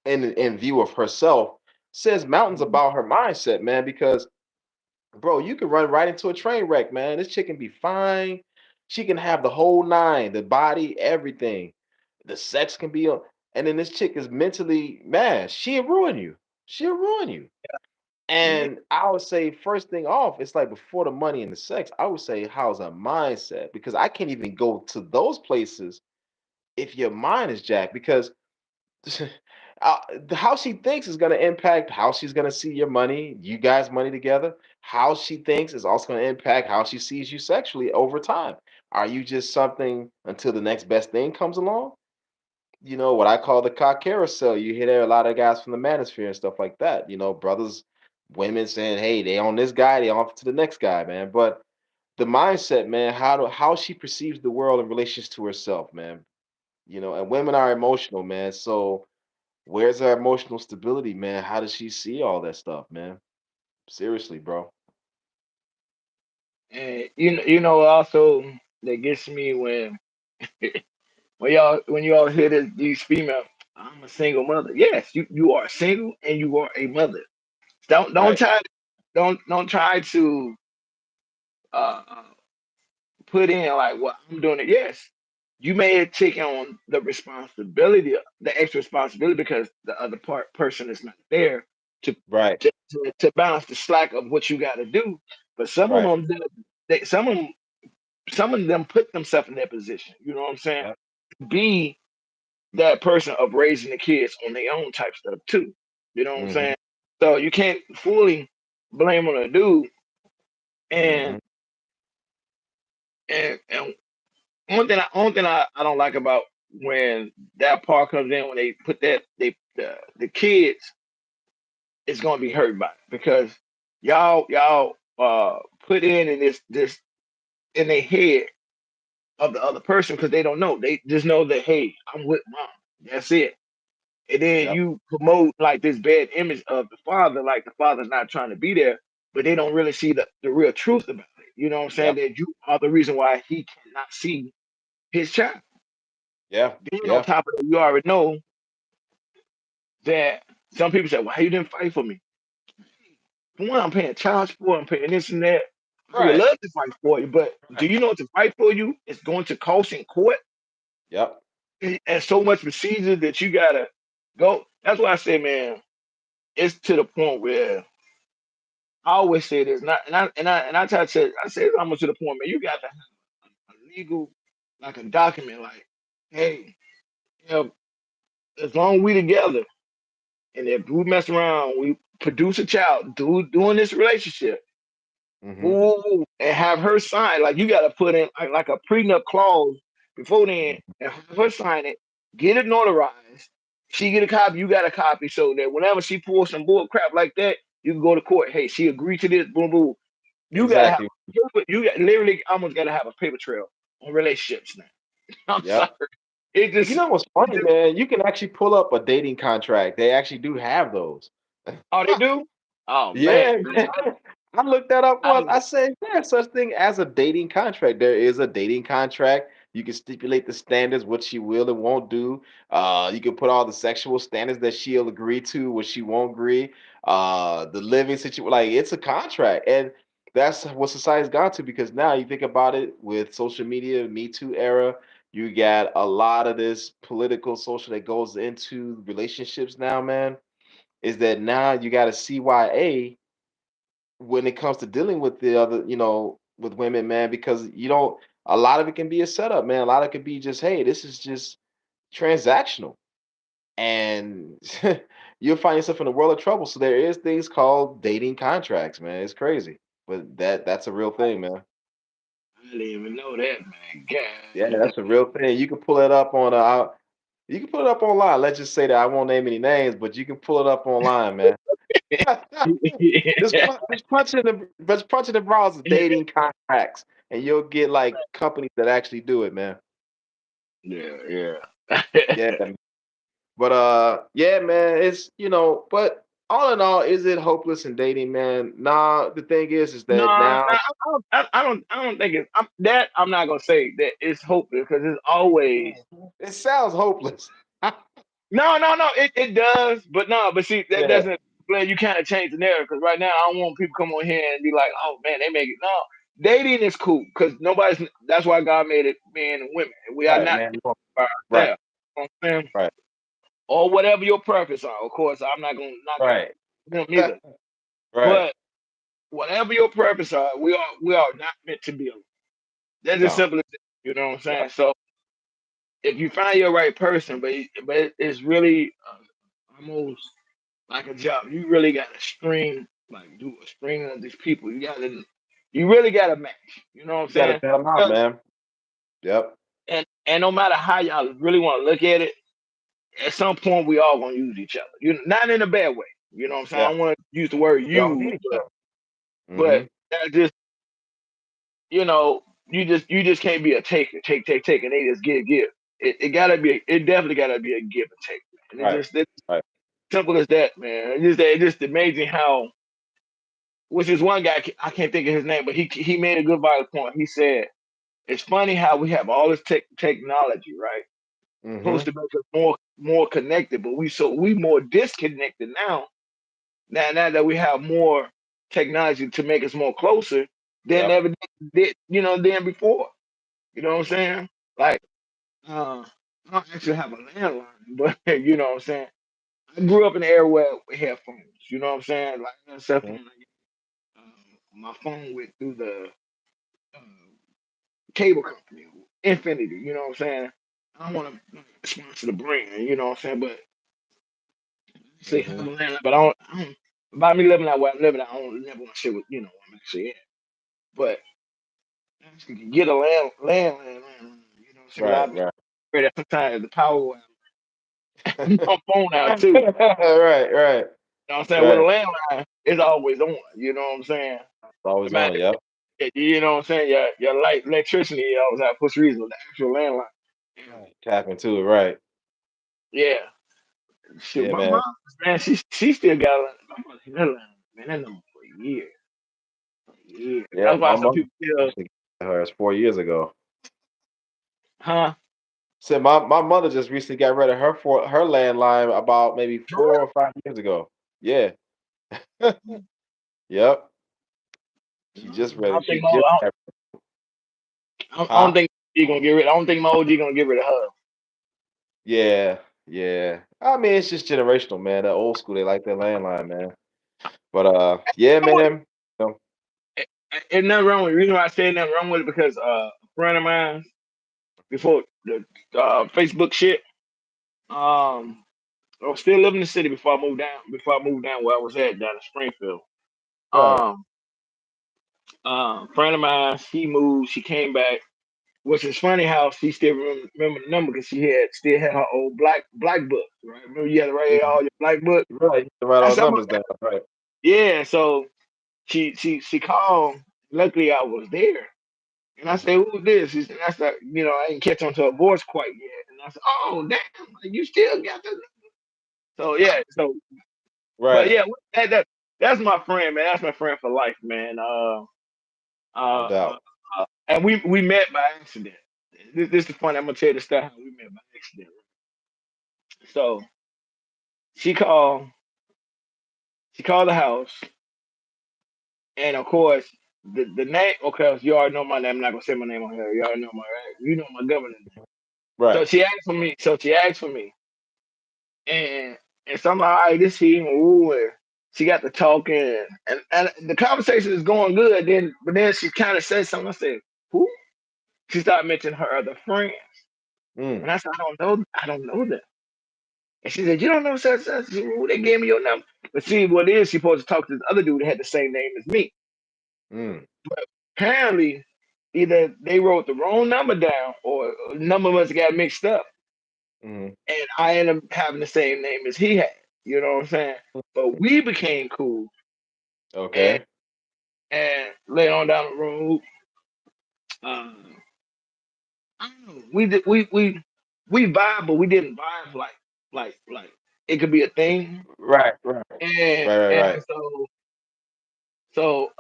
in view of herself says mountains Mhm. about her mindset, man, because bro, you can run right into a train wreck, man. This chick can be fine. She can have the whole nine, the body, everything. The sex can be and then this chick is mentally mad. She'll ruin you. She'll ruin you. Yeah. And I would say first thing off, it's like before the money and the sex, I would say how's her mindset? Because I can't even go to those places if your mind is jacked. Because uh, how she thinks is going to impact how she's going to see your money, you guys' money together. How she thinks is also going to impact how she sees you sexually over time. Are you just something until the next best thing comes along? What I call the cock carousel. You hear there a lot of guys from the manosphere and stuff like that. Brothers, women saying, "Hey, they on this guy, they off to the next guy, man." But the mindset, man, how she perceives the world in relations to herself, man. And women are emotional, man. So where's her emotional stability, man? How does she see all that stuff, man? Seriously, bro. And also that gets me when you all hear these female, I'm a single mother. Yes, you are single and you are a mother. Don't Right, try don't try to uh, put in like what I'm doing it. Yes, you may have taken on the responsibility, the extra responsibility because the other person is not there to right, to balance the slack of what you got to do. But some of right. them, some of them put themselves in that position. You know what I'm saying? Yep. Be that person of raising the kids on their own type stuff too. You know what I'm Hmm. saying? So you can't fully blame on a dude. And Hmm. and one thing I don't like about when that part comes in when they put that the kids is gonna be hurt by it because y'all put in this in their head of the other person because they don't know. They just know that hey, I'm with mom. That's it. And then Yep. you promote like this bad image of the father, like the father's not trying to be there, but they don't really see the real truth about it. You know what I'm saying? Yep. That you are the reason why he cannot see his child. Yeah. Then on Yeah. top of that, you already know that some people say, "Why you didn't fight for me?" For one, I'm paying child support, I'm paying this and that. I would Right. love to fight for you, but do Right. you know to fight for you is going to cost in court Yep. and so much procedure that you gotta go. That's why I say, man, it's to the point where I always say this, and I try to say I say it's almost to the point, man. You got to have a legal, like a document, like, hey, you know, as long as we together. And if we mess around, we produce a child, doing this relationship, Mm-hmm. ooh, and have her sign. Like you got to put in like a prenup clause before then, and have her sign it, get it notarized. She get a copy, you got a copy, so that whenever she pulls some bull crap like that, you can go to court. Hey, she agreed to this. Boom, boom. You gotta have Exactly. you got literally almost gotta have a paper trail on relationships now. I'm sorry. Yep. It You just, know what's funny, man? You can actually pull up a dating contract. They actually do have those. oh, they do? Oh man. Yeah, man. I looked that up I once. was I said, there's such thing as a dating contract. There is a dating contract. You can stipulate the standards, what she will and won't do. You can put all the sexual standards that she'll agree to, what she won't agree. The living situation, like it's a contract, and that's what society's gone to. Because now you think about it, with social media, Me Too era, you got a lot of this political, social that goes into relationships now, man. Is that now you got a CYA when it comes to dealing with the other, with women, man, because you don't. A lot of it can be a setup, man. A lot of it could be just, hey, this is just transactional, and you'll find yourself in a world of trouble. So there is things called dating contracts, man. It's crazy, but that's a real thing, man. I didn't even know that, man. Yeah, God. that's a real thing. You can pull it up on you can pull it up online. Let's just say that I won't name any names, but you can pull it up online, man. Just punch in the browser dating contracts, and you'll get like companies that actually do it, man. Yeah, yeah. Yeah, but yeah, man, it's but all in all, is it hopeless in dating, man? Nah, the thing is No, that no, now I don't think it's that. I'm not gonna say that it's hopeless because it's always it sounds hopeless. no, no, no. It does, but no, but see that Yeah, doesn't. Well, you kind of change the narrative because right now I don't want people come on here and be like, oh man, they make it. No, dating is cool because nobody's. That's why God made it men and women. We are right, not man. by Right, ourselves. You know what I'm saying? right, Or whatever your purpose are. Of course, I'm not gonna knock out right, them either. right. But whatever your purpose are, we are not meant to be alone. That's as No, simple as it. You know what I'm yeah, saying? So if you find your right person, it's really almost like a job. You really got to string like do a string of these people. You really got to match. You know what I'm you got to saying? bet them out, man. Yep. And no matter how y'all really want to look at it, at some point we all gonna use each other. You not in a bad way. You know what I'm saying? I Yeah, don't want to use the word we all use, need each but other. but Mm-hmm. that just you just can't be a taker, take, and they just give. It gotta be. It definitely gotta be a give and take. And Right, it's right. simple as that, man. It's just amazing how. Which is one guy I can't think of his name, but he made a good vital point. He said it's funny how we have all this technology, right? Supposed Mm-hmm. to make us more connected, but we more disconnected now. Now that we have more technology to make us more closer than Yep. ever than before. You know what I'm saying? Like, I don't actually have a landline, but you know what I'm saying. I grew up in an era where we had phones. You know what I'm saying? Like I had a cell Mhm. phone. My phone went through the uh, cable company, Infinity. You know what I'm saying? I don't want to sponsor the brand. You know what I'm saying? But say have a Mhm. landline, but I don't. By me living that way I'm living, I don't never want to share with where I'm actually at. But I actually can get a landline. You know what I'm saying? 'Cause Right, I've been right. afraid that sometimes the power will my phone out too. Right, right, You know what I'm saying? With a right. landline, it's always on. You know what I'm saying? It's No always matter, on. Yep. you know what I'm saying? Your light electricity you always have push reason with the actual landline. Right. Tap into it. Right. Yeah. Shoot, Yeah, my man. mom, man, she still got a my mother had that line, man, that number for years. For years. Yeah, That's why my some mother people still, actually got hers 4 years ago. huh? Said my mother just recently got rid of her landline about maybe 4 or 5 years ago. Yeah. Yep. She just I read it. don't She think just got, I don't huh? think she gonna get rid. I don't think my OG gonna get rid of her. Yeah, yeah. I mean, it's just generational, man. The old school, they like their landline, man. But yeah, You know what? man. You Ain't nothing wrong with it. The reason why I say nothing wrong with it because a friend of mine before the Facebook shit, um, I was still living in the city before I moved down. Before I moved down where I was at down in Springfield. Right. Um, Friend of mine, she moved. She came back. Which is funny how she still remember the number because she had still had her old black book. Right? Remember you had to write Mhm. all your black book. Right. You can write all That's the how numbers much. down. Right. Yeah. So she called. Luckily, I was there. And I Mhm. said, "Who's this?" She said, "That's that." I didn't catch on to her voice quite yet. And I said, "Oh, damn! You still got this." So yeah. So, but Right. yeah, that's my friend, man. That's my friend for life, man. No doubt. And we met by accident. This is funny. I'm gonna tell you the story how we met by accident. So she called. She called the house, and of course, the name. Okay, so you already know my name. I'm not gonna say my name on here. You already know my right. You know my government name. So Right. she asked for me. So she asked for me, and so I'm like, all right, this he. Ooh, and she got to talking, and the conversation is going good. But then she kind of said something. I said, who? She started mentioning her other friends, Mm. and I said, I don't know them. And she said, you don't know such such. Ooh, they gave me your number. But see, what it is, she supposed to talk to this other dude that had the same name as me. Mm. Apparently, either they wrote the wrong number down or a number must have got mixed up, Mhm. and I ended up having the same name as he had. You know what I'm saying? But we became cool, and Okay. later on down the road, um, I don't know, we vibe, but we didn't vibe like it could be a thing, Right. Right. and Right. Right. and Right. so so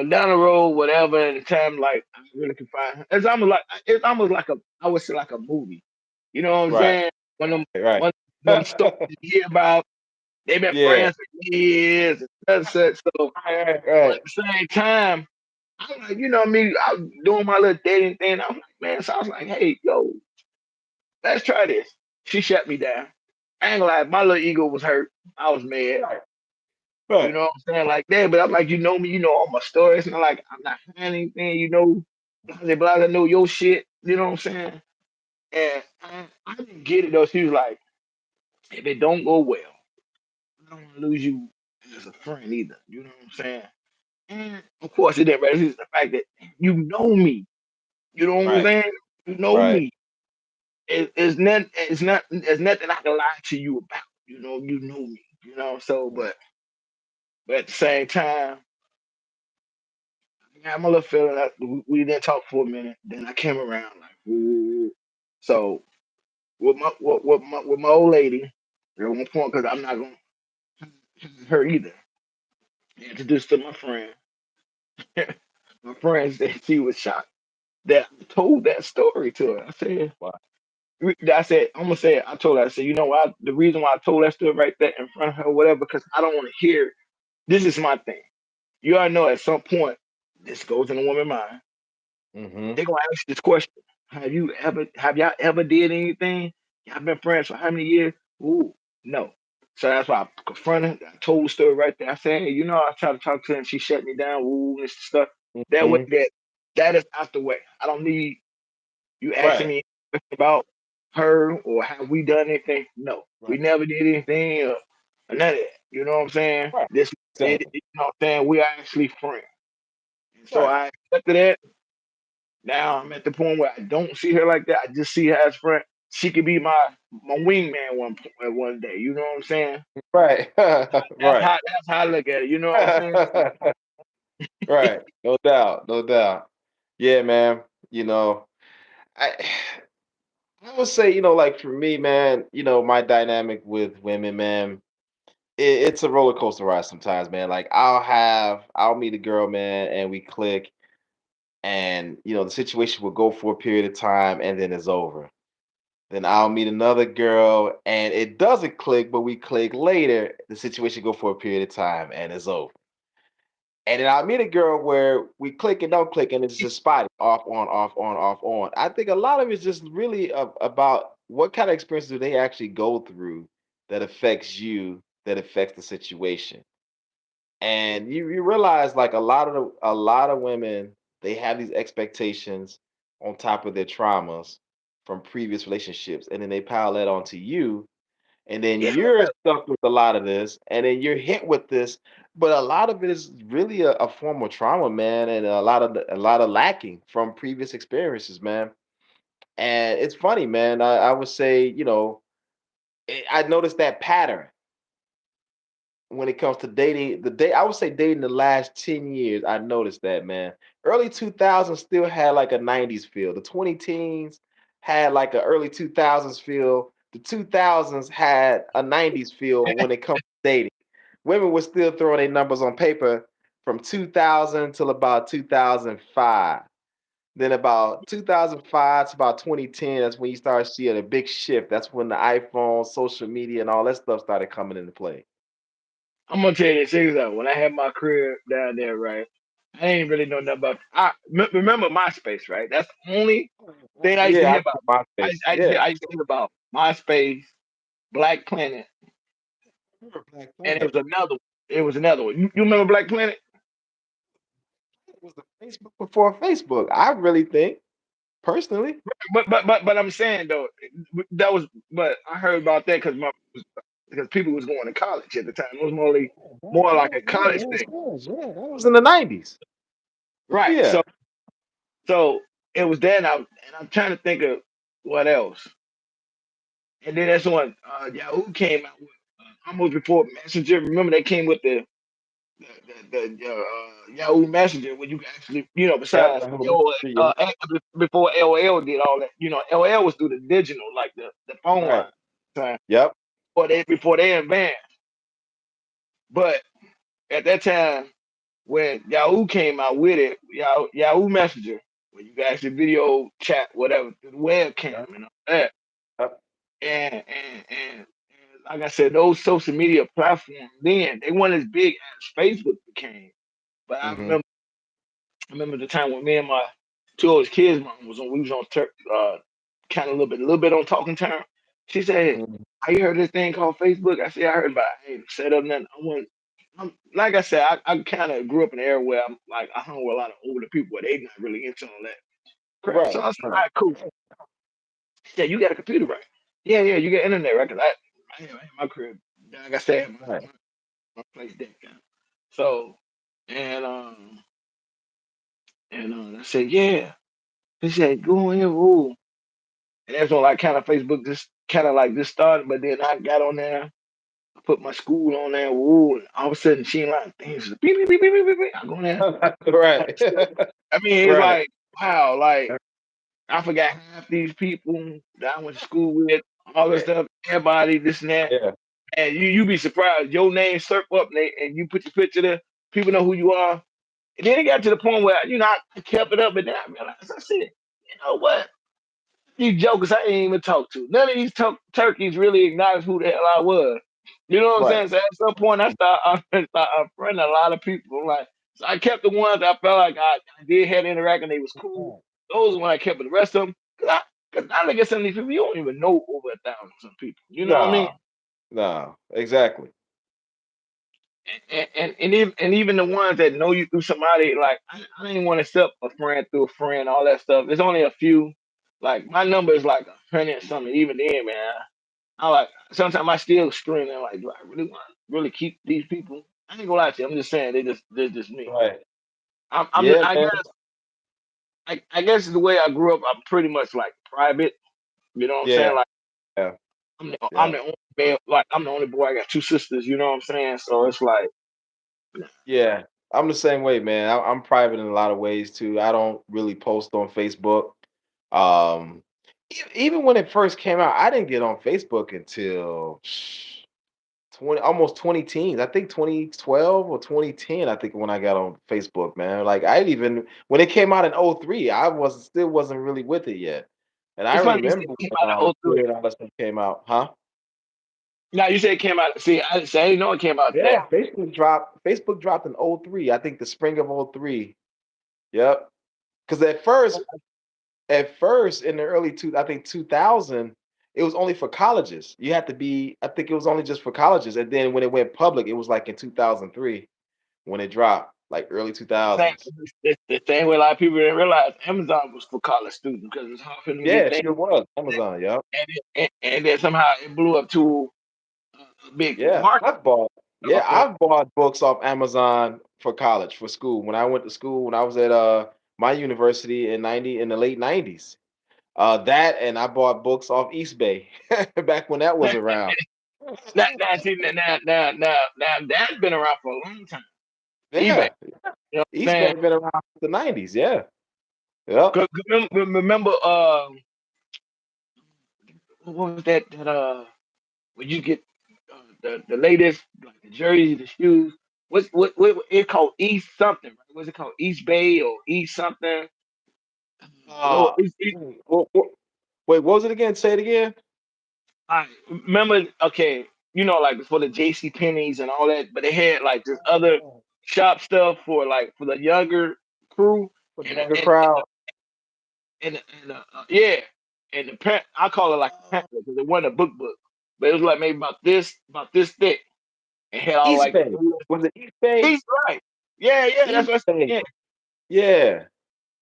down the road, whatever, and the time like I really can find it's almost like a I would say like a movie. You know what I'm Right. saying? When them Right. when them stories you hear about they've been Yeah. friends for years and such. So Right. but at Right. the same time, I'm like, you know me, I was doing my little dating thing. I'm like, man, so I was like, hey, yo, let's try this. She shut me down. I ain't gonna lie, my little ego was hurt. I was mad. Right. You Right. know what I'm saying? Like that, but I'm like, you know me, you know all my stories. And I'm like, I'm not hiding anything, blah, I know your shit. You know what I'm saying? And I didn't get it though. She was like, if it don't go well, I don't want to lose you as a friend either. You know what I'm saying? And of course, it didn't register the fact that you know me. You know what I'm Right. saying? You know Right. me. It's nothing I can lie to you about. You know me. So but at the same time, I got my little feeling that we didn't talk for a minute. Then I came around like, "Ooh." So with my old lady, at one point, because I'm not gonna have her either. Introduced to my friend. My friend said she was shocked that I told that story to her. Wow. I'm gonna say it. I told her, I said, you know what? The reason why I told that story right there in front of her, whatever, because I don't want to hear. This is my thing. You already know at some point this goes in a woman's mind. Mhm. They're gonna ask you this question: have y'all ever did anything? Y'all been friends for how many years? Ooh, no. So that's why I confronted. I told the story right there. I said, hey, I tried to talk to her and she shut me down. Ooh, this stuff. That way, Mhm. that is out the way. I don't need you asking Right. me about her or have we done anything. No, we Right. never did anything or none of that. You know what I'm saying? Right. This, Exactly. you know what I'm saying? We are actually friends. And so Right. I accepted that. Now I'm at the point where I don't see her like that. I just see her as friend. She could be my wingman one day. You know what I'm saying? Right. That's Right. how that's how I look at it. You know what I'm saying? So, Right. No doubt. No doubt. Yeah, man. You know, I I would say, like for me, man, my dynamic with women, man, it's a roller coaster ride sometimes, man. Like I'll meet a girl, man, and we click, and the situation will go for a period of time, and then it's over. Then I'll meet another girl, and it doesn't click, but we click later. The situation go for a period of time, and it's over. And then I'll meet a girl where we click and don't click, and it's just spotty, off, on, off, on, off, on. I think a lot of it's just really about what kind of experiences do they actually go through that affects you, that affects the situation. And you realize like a lot of women, they have these expectations on top of their traumas. from previous relationships, and then they pile that onto you, and then Yeah, you're stuck with a lot of this, and then you're hit with this. But a lot of it is really a form of trauma, man, and a lot of lacking from previous experiences, man. And it's funny, man. I would say, I noticed that pattern when it comes to dating. I would say dating the last 10 years, I noticed that, man. Early 2000s still had like a 90s feel. The 20 teens had like a early 2000s feel. The 2000s had a 90s feel when it comes to dating. Women were still throwing their numbers on paper from 2000 till about 2005. Then about 2005 to about 2010, that's when you start seeing a big shift. That's when the iPhone, social media, and all that stuff started coming into play. I'm gonna tell you this thing though. When I had my career down there, right, I ain't really know nothing about. Remember MySpace, right? That's the only thing I used to Yeah, hear I about. remember MySpace. Yeah, I used to hear about MySpace, Black Planet, I remember Black and Planet. it was another one. You remember Black Planet? It was the Facebook before Facebook. I really think, personally. But I'm saying though, that was. But I heard about that because people was going to college at the time. It was more like a college thing, Yeah, that was in the 90s. right? Yeah. So it was then. And I'm trying to think of what else. And then that's when Yahoo came out with almost before Messenger. Remember they came with the Yahoo Messenger where you can actually, Yep. besides I remember. Yeah. before LOL did all that, LOL was through the digital, like the phone Right. line time, Yep. before they advanced. But at that time, when Yahoo came out with it, Yahoo Messenger, where you can actually video chat, whatever, through the webcam Yep. and all that. Yep. And like I said, those social media platforms then they weren't as big as Facebook became. But Hmm. I remember the time when me and my two oldest kids' mom was on. We was on kind of a little bit on talking time. She said, Hmm. "Have you heard of this thing called Facebook?" I said, "I heard about it. I ain't set up nothing. I want." Like I said, I kind of grew up in an area where I hung with a lot of older people where they not really into all that crap. So Right. I said, "All Right. right, cool." She said, "You got a computer, right?" Yeah, yeah, you got internet, right? 'Cause I had my crib. Like I said, Right. my place deck down. So and I said, "Yeah." He said, "Go in your room." And that's when like kind of Facebook just kind of like just started. But then I got on there, I put my school on there, woo, and all of a sudden she like things beep, beep, beep, beep, beep, beep, beep. I go in there. Right. I mean, it's Right. like wow, like I forgot half these people that I went to school with, all this Yeah. stuff, everybody, this and that. Yeah. And you be surprised. Your name surf up and you put your picture there, people know who you are. And then it got to the point where, I kept it up, but then I realized I said, you know what? These jokers I ain't even talk to. None of these turkeys really acknowledge who the hell I was. You know what I'm Right. saying? So at some point, I start unfriending a lot of people. Like, so I kept the ones I felt like I did have to interact and they was cool. Those are when I kept with the rest of them. Cause I look at some of these people, you don't even know over 1,000 some people. You know what I mean? No. No. Exactly. And even the ones that know you through somebody, like I didn't want to accept a friend through a friend, all that stuff. There's only a few. Like my number is like 100 and something. Even then, man, I like sometimes I still screaming like, do I really want to really keep these people? I ain't gonna lie to you. I'm just saying they're just me. Right. I'm Yeah, I man. guess I guess the way I grew up, I'm pretty much like private. You know what I'm saying? Yeah. Like Yeah. I'm Yeah. the only male, like I'm the only boy. I got two sisters. You know what I'm saying? So it's like Yeah, I'm the same way, man. I'm private in a lot of ways too. I don't really post on Facebook. Um, even when it first came out, I didn't get on Facebook until 20 teens. I think 2012 or 2010. I think when I got on Facebook, man. Like I even when it came out in '03, I was still wasn't really with it yet. And I it's funny you said remember it came when out in Twitter '03. and all that stuff came out, huh? Now you said it came out. See, I didn't know it came out Yeah, now. Facebook dropped in '03. I think the spring of '03. Yep. Because at first in the early I think 2000, it was only for colleges. You had to be, I think it was only just for colleges. And then when it went public, it was like in 2003 when it dropped. like early The same, 2000s. the same way a lot of people didn't realize Amazon was for college students because it's hard for them to get Yeah, things. sure was. Amazon, yep. And then somehow it blew up to a big Yeah, market. I've bought books off Amazon for college, for school. When I went to school, when I was at my university in the late 90s. That and I bought books off East Bay back when that was around. Now that's been around for a long time. eBay, Yeah, you know what I'm East Bay saying? been around since the 90s. Yeah. Yep. 'Cause remember, what was that when you get the latest, like the jerseys, the shoes. What it called East something, right? What's it called? East Bay or East something? Lord, Uh, wait, what was it again? Say it again. I remember. Okay, like before the J.C. Penney's and all that, but they had like this other Oh, shop stuff for like for the younger crew, for the and younger crowd. yeah, and the parent, I call it like a pamphlet because it wasn't a book, but it was like maybe about this thick, and had all East like Bay. Was it East Bay? he's right. Yeah, that's East what I said. Bay. Yeah, Yeah.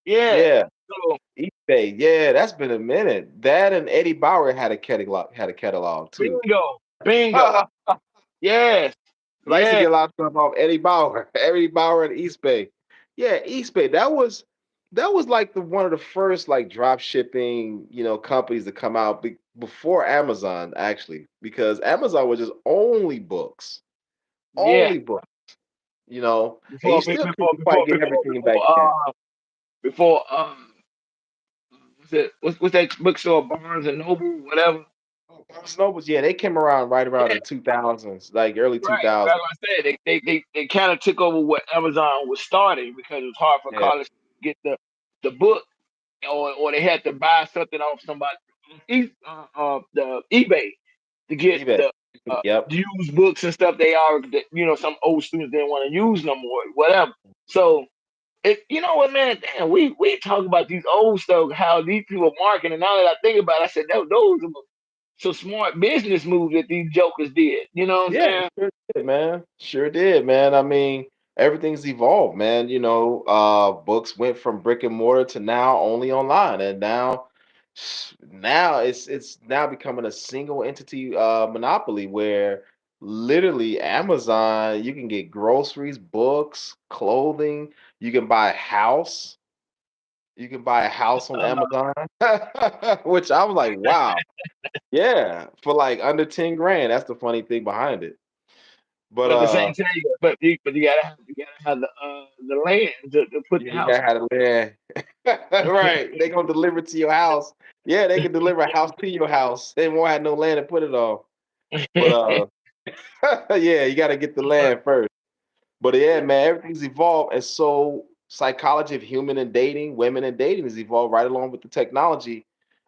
yeah. Yeah. So East Bay. Yeah, that's been a minute. That and Eddie Bauer had a catalog too. bingo, bingo. Yes, I used to yeah, get a lot of stuff off Eddie Bauer, Eddie Bauer and East Bay. Yeah, East Bay. That was like one of the first like drop shipping, companies to come out before Amazon actually, because Amazon was just yeah. only books, and you still couldn't quite get everything back then. Before what's that bookstore Barnes and Noble, whatever. Oh, Barnes& Nobles, yeah, they came around right around Yeah, the 2000s, like early right. That's 2000s. what I said. They kind of took over what Amazon was starting because it was hard for Yeah, college to get the book, or they had to buy something off somebody, the eBay to get eBay. the Yep. used books and stuff. They are that some old students didn't want to use no more, whatever. So you know what, man? Damn, we talk about these old stuff, how these people marketing. And now that I think about it, I said those are some smart business moves that these jokers did. You know what I'm Yeah, saying? sure did, man. Sure did, man. I mean, everything's evolved, man. Books went from brick and mortar to now only online, and now it's now becoming a single entity monopoly where literally Amazon, you can get groceries, books, clothing, you can buy a house, you can buy a house on Uh, Amazon, which I was like, wow, yeah, for like under 10 grand. That's the funny thing behind it. But but at the same time, but you gotta have the land to put the you house. gotta have to live. Right. They gonna deliver to your house. Yeah, they can deliver a house to your house. They won't have no land to put it on. But yeah, you gotta get the land first. But yeah, man, everything's evolved. And so psychology of human and dating, women and dating has evolved right along with the technology.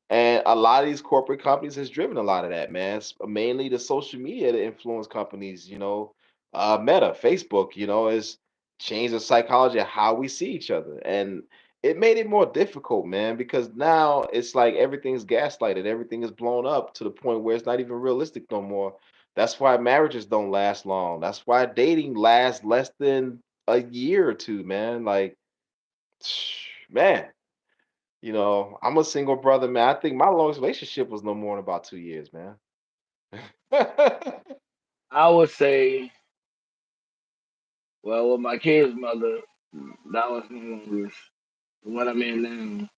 And a lot of these corporate companies has driven a lot of that, man. Mainly the social media to influence companies, Meta, Facebook, has changed the psychology of how we see each other. And it made it more difficult, man, because now it's like everything's gaslighted, everything is blown up to the point where it's not even realistic no more. That's why marriages don't last long. That's why dating lasts less than a year or two, man. Like, man, I'm a single brother, man. I think my longest relationship was no more than about 2 years, man. I would say, well, with my kid's mother, that was my longest. What I'm in now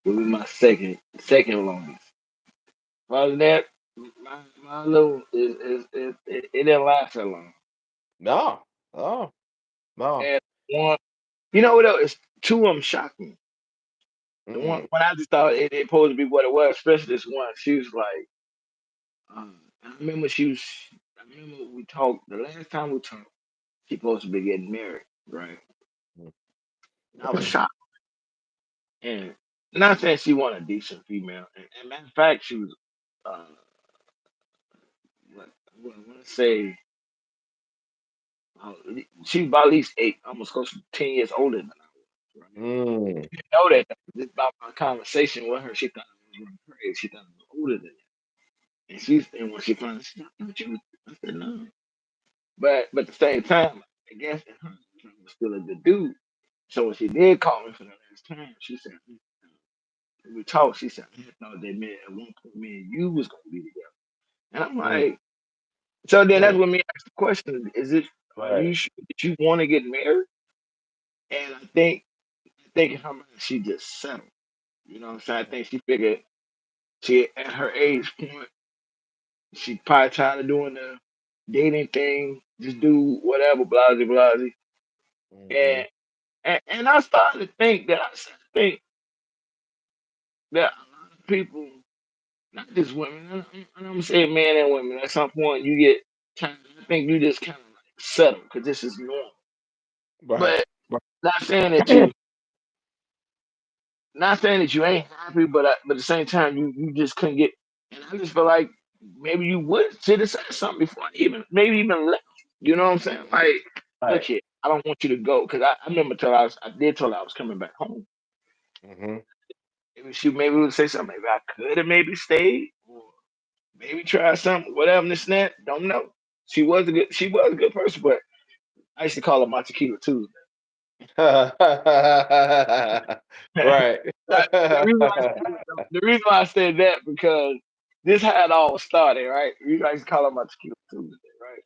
will be my second longest. Other than that, my little it didn't last that long. No, oh, no. And one, you know what else? It's two of them shocked me. The one Mm-mm. when I just thought it supposed to be what it was, especially this one. She was like, I remember she was. I remember we talked the last time we talked. She supposed to be getting married, right? I was shocked, and not saying she wasn't a decent female. And matter of fact, she was. Uh, what I want to say, uh, she was about at least 8, almost close to 10 years older than I was. Right? Mm. Didn't know that just about my conversation with her. She thought I was running crazy. She thought I was older than that. And when she found out, she thought, "I thought you." I said no. But at the same time, I guess in her was still a good dude. So when she did call me for the last time, she said, we talked. She said, I thought that man at one point me and you was gonna be together. And I'm Mm, like, so then that's mm, when me asked the question: Is it? Are right. you sure that you want to get married? And I think in her mind, she just settled. You know what I'm saying? I think she figured she at her age point, she probably tired of doing the dating thing, just do whatever, blasey blasey. Mm-hmm. And, and I started to think that that a lot of people, not just women, and I'm saying men and women, at some point you get tired. I think you just kind of like settle because this is normal. Right. But not saying that you, not saying that you ain't happy, but at the same time you just couldn't get. And I just feel like maybe you would should have said something before even maybe even left. You know what I'm saying? Like, look Right. here, I don't want you to go because I remember till I did tell her I was coming back home. Mm-hmm. Maybe she maybe would say something. Maybe I could have maybe stayed or maybe try something, whatever. This and that. Don't know. She was a good person, but I used to call her my tequila Tuesday. Right. The reason why I said, the reason why I said that because this how it all started, right? You guys call it my tequila Tuesday, right?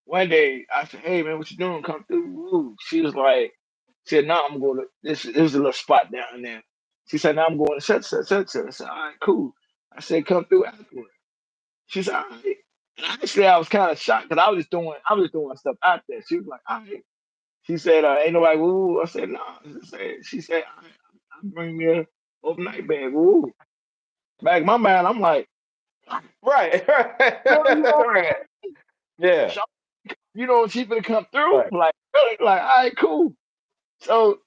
One day I said, "Hey man, what you doing? Come through." Woo. She was like, "She said, no, I'm going to this. There's a little spot down there." She said, "No, I'm going to such." I said, "All right, cool." I said, "Come through afterward." She said, "All right." And honestly, I was kind of shocked because I was just doing stuff out there. She was like, "All right." She said, "Ain't nobody woo." I said, "No." She said, "All right, I'll bring me a overnight bag." Woo. Back in my mind, I'm like, Right. "Girl, you know, Right. Yeah. sh- you know, she finna come through." Right. Like, really? Like, all right, cool. So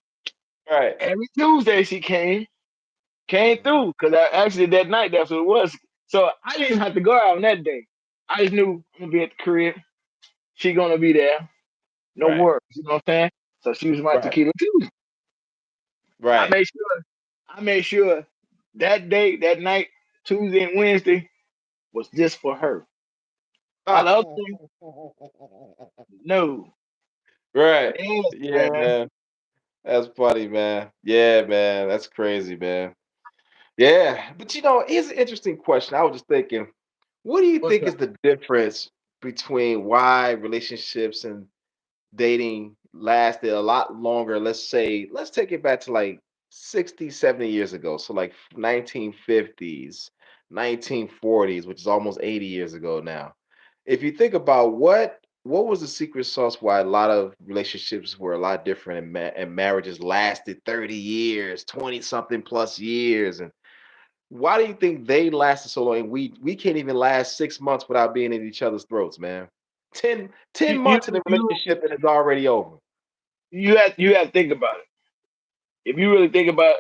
Right. every Tuesday she came Mhm. through because actually that night that's what it was. So I didn't have to go out on that day. I just knew I'm gonna be at the crib. She gonna be there. No Right. worries. You know what I'm saying? So she was my Right. tequila Tuesday. I Right. made sure. I made sure that day, that night, Tuesday and Wednesday was just for her. All the other things, no. Right. Yeah, Yeah, man. man. That's funny, man. Yeah, man. That's crazy, man. Yeah. But here's an interesting question. I was just thinking, what do you What's think up? is the difference between why relationships and dating lasted a lot longer? Let's take it back to like 60, 70 years ago. So like 1950s, 1940s, which is almost 80 years ago now. If you think about what was the secret sauce why a lot of relationships were a lot different and marriages lasted 30 years, 20 something plus years, and why do you think they lasted so long? And we can't even last 6 months without being in each other's throats, man. 10 You months in a you relationship and it's already over. you have to think about it. If you really think about,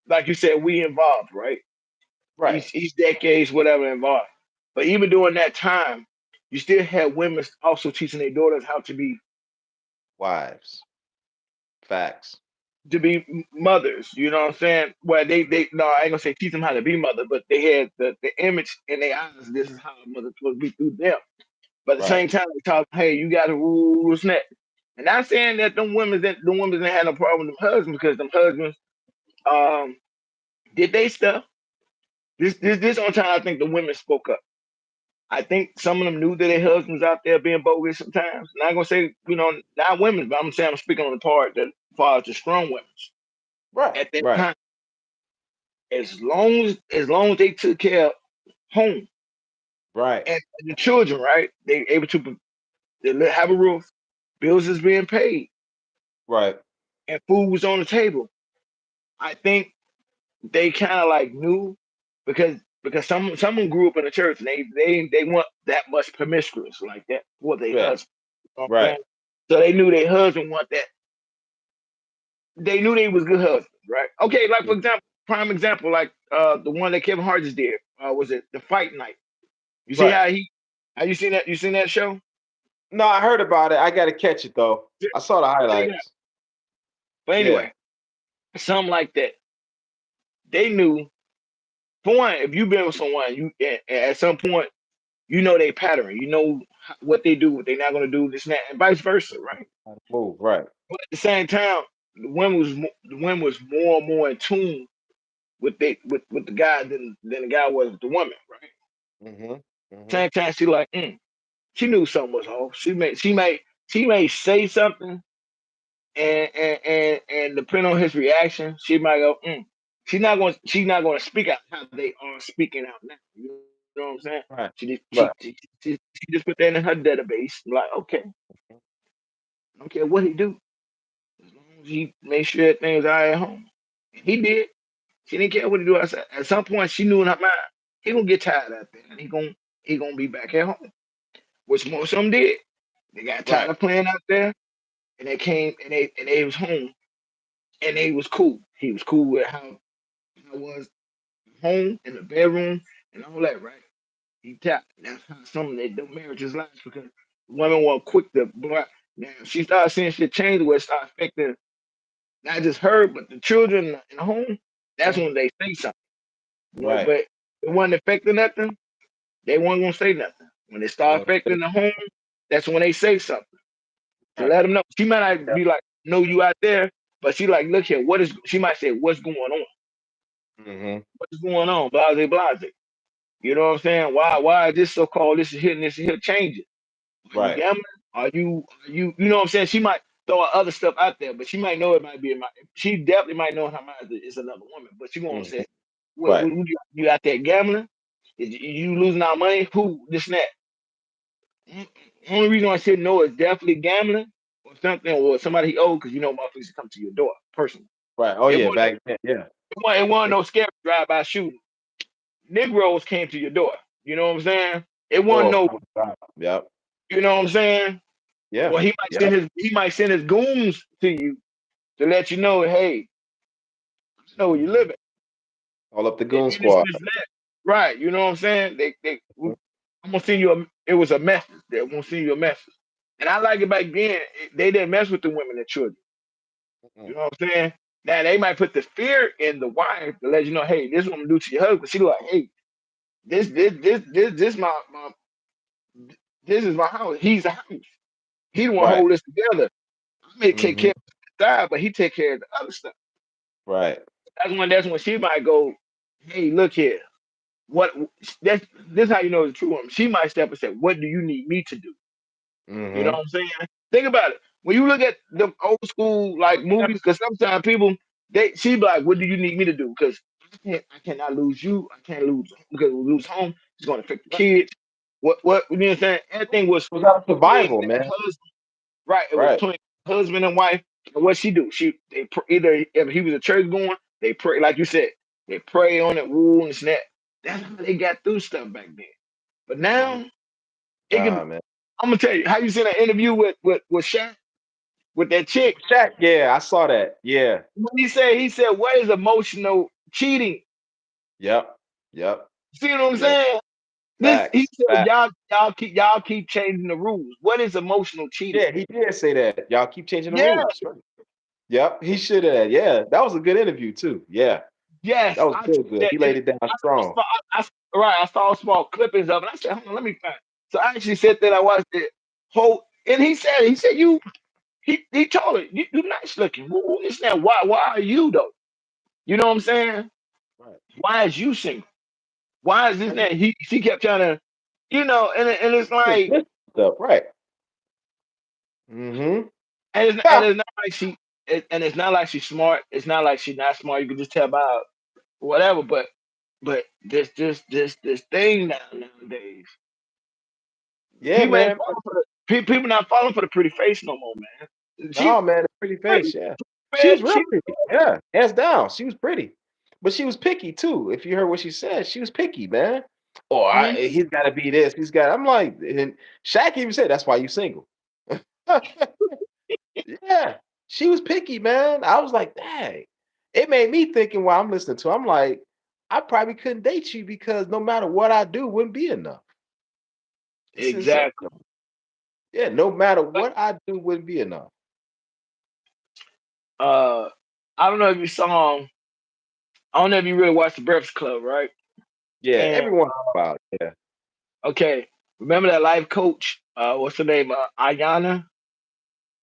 like you said, we involved, right? Right. Each decades, whatever involved. But even during that time, you still had women also teaching their daughters how Wives. Facts. to be mothers. You know what I'm saying? Well, they no, I ain't gonna say teach them how to be mother, but they had the image in their eyes. This is how a mother's supposed to be through them. But at the Right. same time, they talk, hey, you got to rules and that. And not saying that them women didn't have no problem with them husbands because them husbands um did they stuff. This on time I think the women spoke up. I think some of them knew that their husbands out there being bogus sometimes. Not gonna say, not women, but I'm saying I'm speaking on the part that far as the strong women. Right. At that Right. time, as long as they took care of home Right. and the children, right? They able to have a roof, bills is being paid, Right. and food was on the table. I think they kind of like knew because someone grew up in the church and they weren't that much promiscuous like that for their Yeah. husband. You know what I'm Right. saying? So they knew their husband want that. They knew they was good husbands, right? Okay, like for example, prime example, like the one that Kevin Hart just did. Was it the Fight Night? You see Right. how you seen that? You seen that show? No, I heard about it. I gotta catch it though. I saw the Check it out. highlights. But Yeah. anyway, something like that. They knew for one, if you've been with someone, you at some point. you know they pattern. You know what they do, what they're not gonna do, this and that, and vice versa, right? How to move, right. But at the same time, the women was more and more in tune with with the guy than the guy was with the woman, right? Mhm. Mhm. Same time, she like, she knew something was off. She may say something, and depending on his reaction, she might go, she's not going to speak out how they are speaking out now. You know what I'm saying? Right. Right. She just put that in her database. Like, okay, I don't care what he do, as long as he make sure things are at home. And he did. She didn't care what he do. I said, at some point, she knew in her mind he gonna get tired out there, and he gonna be back at home. Which most of them did. They got tired Right. of playing out there, and they came and they was home, and they was cool. He was cool with how I was home in the bedroom and all that, right? He tapped. That's how some of their marriages last because women were quick to block. Now she started seeing shit change where it started affecting not just her but the children in the home. That's Mhm. when they say something, Right. But it wasn't affecting nothing. They weren't gonna say nothing. When it You start know what I'm affecting the home, that's when they say something to saying? let them know. She might not Right. be like, "No, you out there," but she like, "Look here, what is?" She might say, "What's going on? Mhm. What's going on?" Blase, blase. You know what I'm saying? Why is this so called? This is here and this is here. Change it. Are you Right. gambling? Are you? You know what I'm saying? She might throw other stuff out there, but she might know it might be in my. She definitely might know in her mind that it's another woman, but she gonna Mhm. say, "What? Right. You out there gambling? Is you losing our money? Who? This and that." Mm, Only reason I said no is definitely gambling or something or somebody he owed because you know motherfuckers come to your door personally. Right. Oh It yeah, wasn't, back then. Yeah. it wasn't no scary drive-by shooting. Negroes came to your door. You know what I'm saying? It wasn't Oh, no, oh God. Yep. you know what I'm saying? Yeah. Or Yep. he might send his goons to you to let you know, hey, I know where you Mhm. living. All up the And goon this, squad. this, that. Right. You know what I'm saying? I'm gonna send you it was a message. They're gonna send you a message. And I like it back then, they didn't mess with the women and children. Mhm. You know what I'm saying? Now they might put the fear in the wife to let you know, hey, this is what I'm gonna do to your husband. She like, hey, this this is my house. He's a house. He the one Right. hold this together. I may take Mhm. care of the side, but he take care of the other stuff. Right. That's when she might go, hey, look here. What that's this is how you know it's a true woman. She might step and say, what do you need me to do? You know what Mhm. I'm saying? Think about it. When you look at the old school like movies, because sometimes people she be like, "What do you need me to do?" Because I cannot lose you. I can't lose because we lose home. It's going to affect the kids. What you know what I'm saying? Everything was It was out of between survival, the man. husband, right? It was Right. between husband and wife. And what she do? Either if he was a church going, they pray like you said. They pray on it, woo and snap. That's how they got through stuff back then. But Mhm. now it can. Nah, man. I'm gonna tell you how you seen that interview with Shaq with that chick. Shaq, yeah, I saw that. Yeah. What he said, what is emotional cheating? Yep. Yep. See what I'm Yep. saying? This he Facts. said, Facts. y'all keep changing the rules. What is emotional cheating? Yeah, he did say that. Y'all keep changing the Yeah, rules. Right. Yep. He should have. Yeah. That was a good interview too. Yeah. yes, That was I real took good. that He and laid it down I saw strong. small, right. I saw small clippings of it. I said, hold on, let me find. So I actually said that I watched it whole, and he said you he told her you nice looking. Who is that? Why are you though? You know what I'm saying? Right. Why is you single? Why is this And that? She kept trying to, and it's like, this stuff. Right. Mm-hmm. and it's not like and it's not like she's smart. It's not like she's not smart. You can just tell by whatever. But this thing nowadays, Yeah, people ain't man. falling for people not falling for the pretty face no more, man. She No, man, a pretty pretty, face, yeah. She man. was real pretty. Yeah, hands down. She was pretty. But she was picky too. If you heard what she said, she was picky, man. Oh, Mhm. he's gotta be this. I'm like, and Shaq even said that's why you single. Yeah. She was picky, man. I was like, dang. It made me thinking while I'm listening to her, I'm like, I probably couldn't date you because no matter what I do, wouldn't be enough. It's insane. Exactly. Yeah, no matter But what I do, wouldn't be enough. uh, I don't know if you saw. I don't know if you really watched the Breakfast Club, right? Yeah, And everyone about it. Yeah. okay. Remember that life coach? What's her name? Ayana.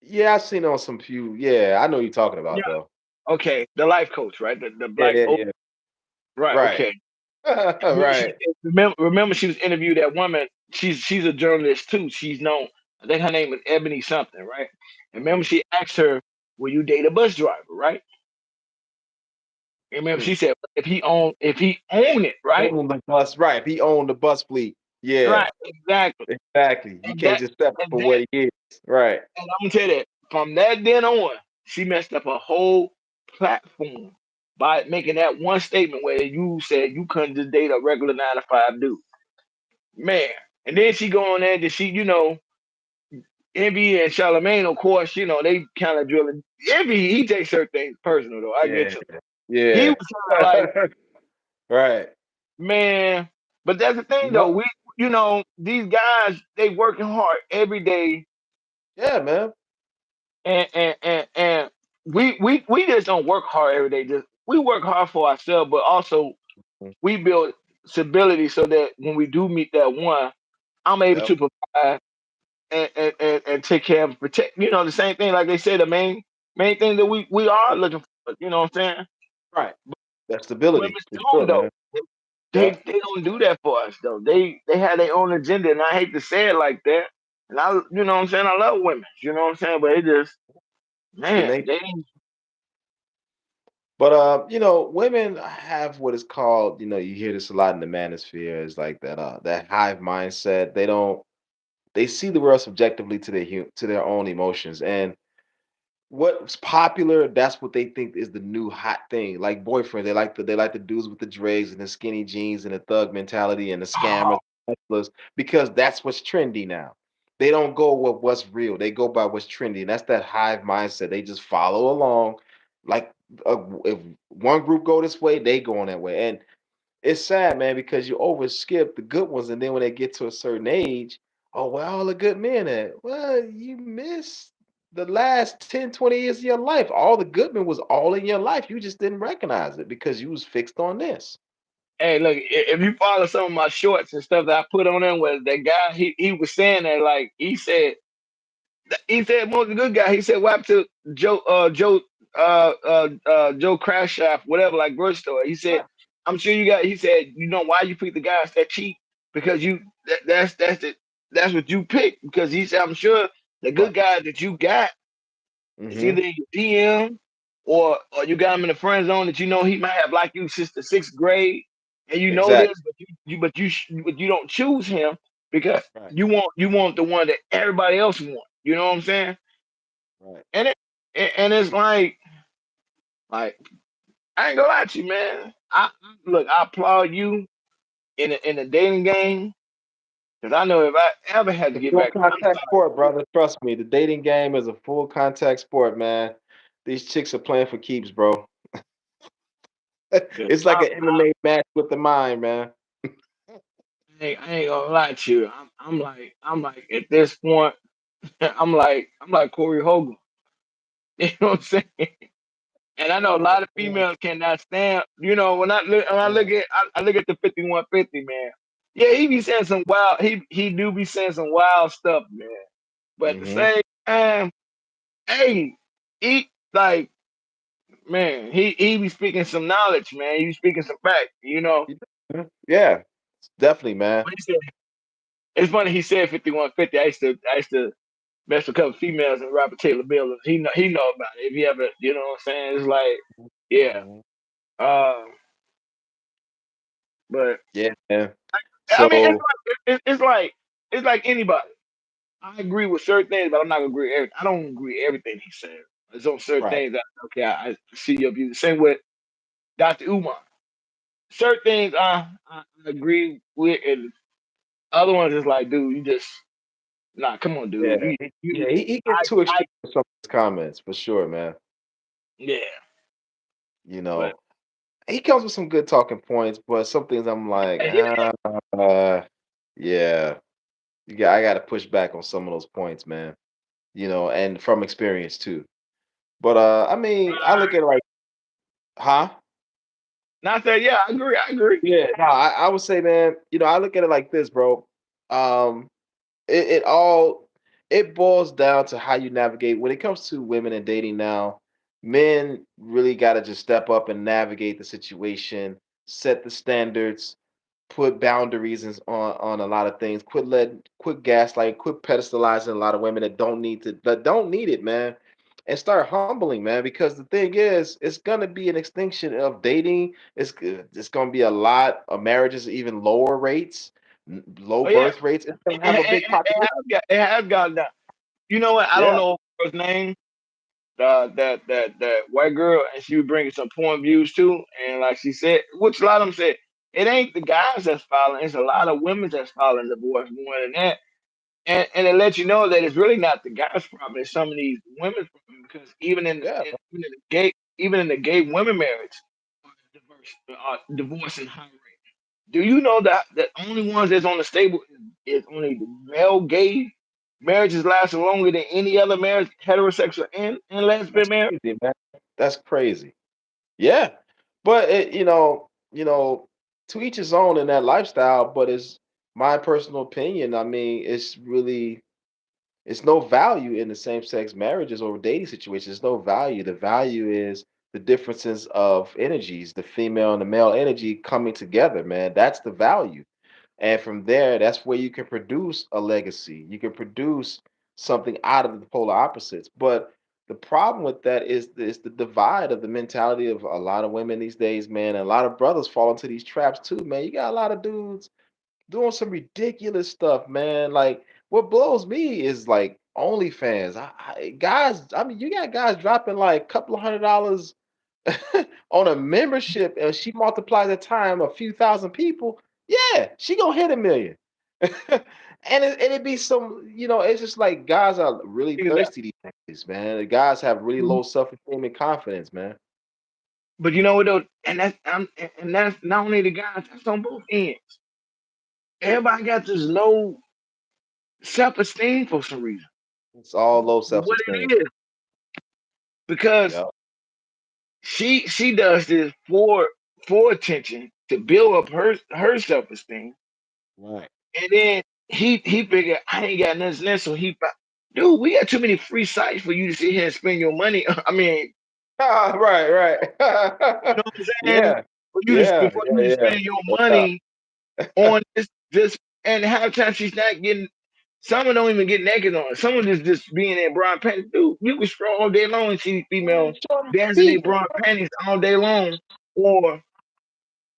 Yeah, I've seen on some few. Yeah, I know you're talking Yeah. about though. Okay, the life coach, right? The Yeah, black. yeah, Oh, yeah. right. Right. Okay. She Right. remember she was interviewed that woman. She's a journalist too. She's known. I think her name is Ebony something, right? And remember Mhm. she asked her, "Will you date a bus driver?" Right? And remember Hmm. she said, if he own it, right? Own the bus, right? If he owned the bus fleet, yeah, Right, exactly. exactly. You And can't that just step and for that what he is, right? and I'm gonna tell you that from that then on, she messed up a whole platform by making that one statement where you said you couldn't just date a regular 9 to 5 dude. Man. And then she go on there and she, Envy and Charlemagne, of course, they kind of drilling. Envy, he takes certain things personal though. I get Yeah, you. He was yeah, kind of like, right. man, but that's the thing Yep. though. These guys, they working hard every day, Yeah, man. and we just don't work hard every day. Just we work hard for ourselves, but also Mhm. we build stability so that when we do meet that one, I'm able Yep. to provide and take care of protect. The same thing like they said. The main thing that we are looking for. You know what I'm saying? Right. That Women stability for don't sure, though. man. They Yep. they don't do that for us though. They have their own agenda, and I hate to say it like that. And you know what I'm saying, I love women. You know what I'm saying, but it just, It's the man, nature. they But women have what is called, you hear this a lot in the manosphere, is like that hive mindset. They see the world subjectively to to their own emotions. And what's popular, that's what they think is the new hot thing. Like boyfriend, they like the dudes with the dreads and the skinny jeans and the thug mentality and the oh, scammers, hustlers, because that's what's trendy now. They don't go with what's real. They go by what's trendy. And that's that hive mindset. They just follow along. Like if one group go this way, they go on that way. And it's sad, man, because you overskip the good ones, and then when they get to a certain age, oh, where all the good men at? Well, you missed the last 10, 20 years of your life. All the good men was all in your life. You just didn't recognize it because you was fixed on this. hey, look, if you follow some of my shorts and stuff that I put on them, was that guy, he was saying that, like, he said most a good guy. He said, "What happened to Joe Crash Shop, whatever, like grocery store?" He said, Right. "I'm sure you got." He said, "You know why you pick the guys that cheap? Because that's what you pick." Because he said, "I'm sure the good Right. guys that you got is either Hmm. in your DM or you got him in the friend zone that he might have like you since the 6th grade, and you know this, Exactly. but you don't choose him because Right. you want the one that everybody else wants. You know what I'm saying?" Right. And it's like I ain't gonna lie to you, man. Look, I applaud you in the dating game because I know if I ever had to It's a get full back, contact sport, brother. Trust me, the dating game is a full contact sport, man. These chicks are playing for keeps, bro. because It's like an MMA match with the mind, man. I ain't gonna lie to you. I'm like at this point, I'm like Corey Hogan. You know what I'm saying? And I know a Right. lot of females cannot stand. When I look at I look at the 5150 man. Yeah, he be saying some wild. He do be saying some wild stuff, man. But at the Mm-hmm. same time, hey, he like man, he be speaking some knowledge, man. He be speaking some fact. Yeah, definitely, man. But he said it's funny. He said 5150. I used to mess with a couple females in Robert Taylor buildings. He know about it. If you ever, you know what I'm saying? It's like, yeah. Mhm. Uh, but Yeah, man. I mean, So it's like anybody. I agree with certain things, but I'm not gonna agree. I don't agree with everything he said. There's on certain right. things that okay, I see your view. Same with Dr. Umar. Certain things I agree with, and other ones is like, dude, you just nah. Come on, Yeah, dude. You. he I. gets too I. extreme with some of his comments for sure, man. Yeah. You But know, he comes with some good talking points, but some things I'm like, yeah, yeah, I got to push back on some of those points, man. And from experience too. But I mean, I look at it like, huh? not that. Yeah, I agree. I agree. Yeah, no, I would say, man, I look at it like this, bro. Um, it all it boils down to how you navigate when it comes to women and dating now. Men really got to just step up and navigate the situation, set the standards, put boundaries on a lot of things. Quit gaslighting, quit pedestalizing a lot of women that don't need it, man. And start humbling, man, because the thing is, it's gonna be an extinction of dating. It's gonna be a lot of marriages, even lower rates, low Oh yeah, birth rates. It's gonna have a big it population. it has gotten down. You know what? I don't Yeah, know her name. That white girl, and she was bringing some point of views too. And like she said, which a lot of them said, it ain't the guys that's filing; it's a lot of women that's filing divorce more than that. And it lets you know that it's really not the guys' problem; it's some of these women's problem. Because yeah. even in the gay women marriage, divorcing high rate. Do you know that the only ones that's on the stable is only the male gay marriages lasting longer than any other marriage, heterosexual and lesbian That's marriage? crazy, man. That's crazy. Yeah, but to each his own in that lifestyle. But it's my personal opinion. I mean, it's no value in the same sex marriages or dating situations. There's no value. The value is the differences of energies, the female and the male energy coming together, man. That's the value. And from there, that's where you can produce a legacy. You can produce something out of the polar opposites. But the problem with that is the divide of the mentality of a lot of women these days, man. And a lot of brothers fall into these traps too, man. You got a lot of dudes doing some ridiculous stuff, man. Like what blows me is like OnlyFans. Guys, I mean, you got guys dropping like a couple of $100 on a membership, and she multiplies the time a few thousand people. Yeah, she gonna hit a million. And it be some, it's just like guys are really thirsty these days, man. The guys have really low self-esteem and confidence, man. But you know what though, and that's not only the guys, that's on both ends. Everybody got this low self esteem for some reason. It's all low What self-esteem. it is, because Yeah, she does this for attention to build up her self esteem, right. and then he figured I ain't got nothing left, so dude, we got too many free sites for you to sit here and spend your money. I mean, Right, you right. know what I'm saying? Yeah, yeah, For yeah, you to yeah. spend your No doubt. money on this, and half the time she's not getting. Someone don't even get naked on. Someone just being in bra panties. Dude, you can scroll all day long and see Man, females show them dancing in feet. bra panties all day long. Or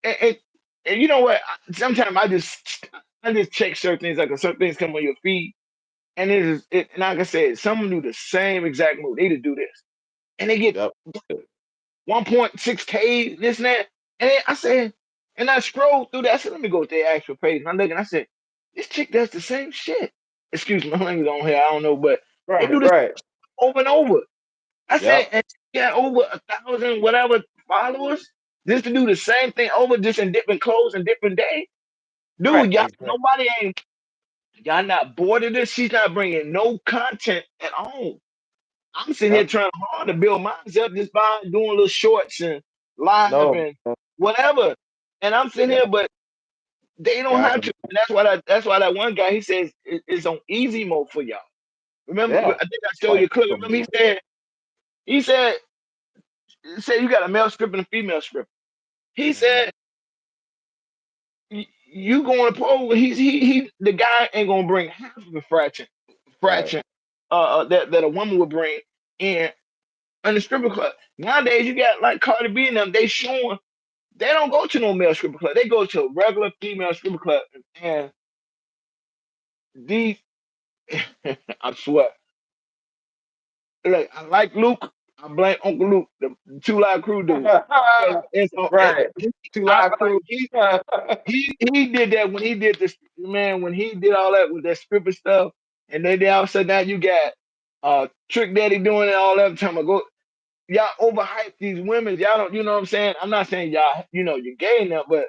and, and, and you know what? Sometimes I just check certain things. Like certain things come on your feed, and and like I said, someone do the same exact move. They just do this, and they get Yep. 1.6K, this and that. And then I said, and I scrolled through that. I said, let me go to their actual page. And I look and I said, this chick does the same shit. Excuse me, my language on here, I don't know, but they do Right, this right. over and over. I said, Yep. and she got over 1,000 whatever followers just to do the same thing over, just in different clothes and different day. Right. Dude, y'all, Exactly. nobody ain't, y'all not bored of this. She's not bringing no content at all. I'm sitting here Yep. trying hard to build myself just by doing little shorts and live No. and whatever. And I'm sitting Yeah. here, but they don't Guys have are. to. And that's why that one guy he says it's on easy mode for y'all. Remember, Yeah. I think I showed you Like. a clip. Remember, he said you got a male stripper and a female stripper. He Mhm. said you going to pole. He the guy ain't gonna bring half of a Right. fraction that a woman would bring in the stripper club. Nowadays, you got like Cardi B and them. They showing they don't go to no male stripper club. They go to a regular female stripper club. And these, I swear, like I like Luke. I blame Uncle Luke, the Two Live Crew dude. It's on, Right. Two I live like crew. he did that when he did this, man, when he did all that with that stripper stuff, and then all of a sudden now you got Trick Daddy doing it all that time ago. Y'all overhype these women. Y'all don't, you know what I'm saying? I'm not saying y'all, you're gay enough, but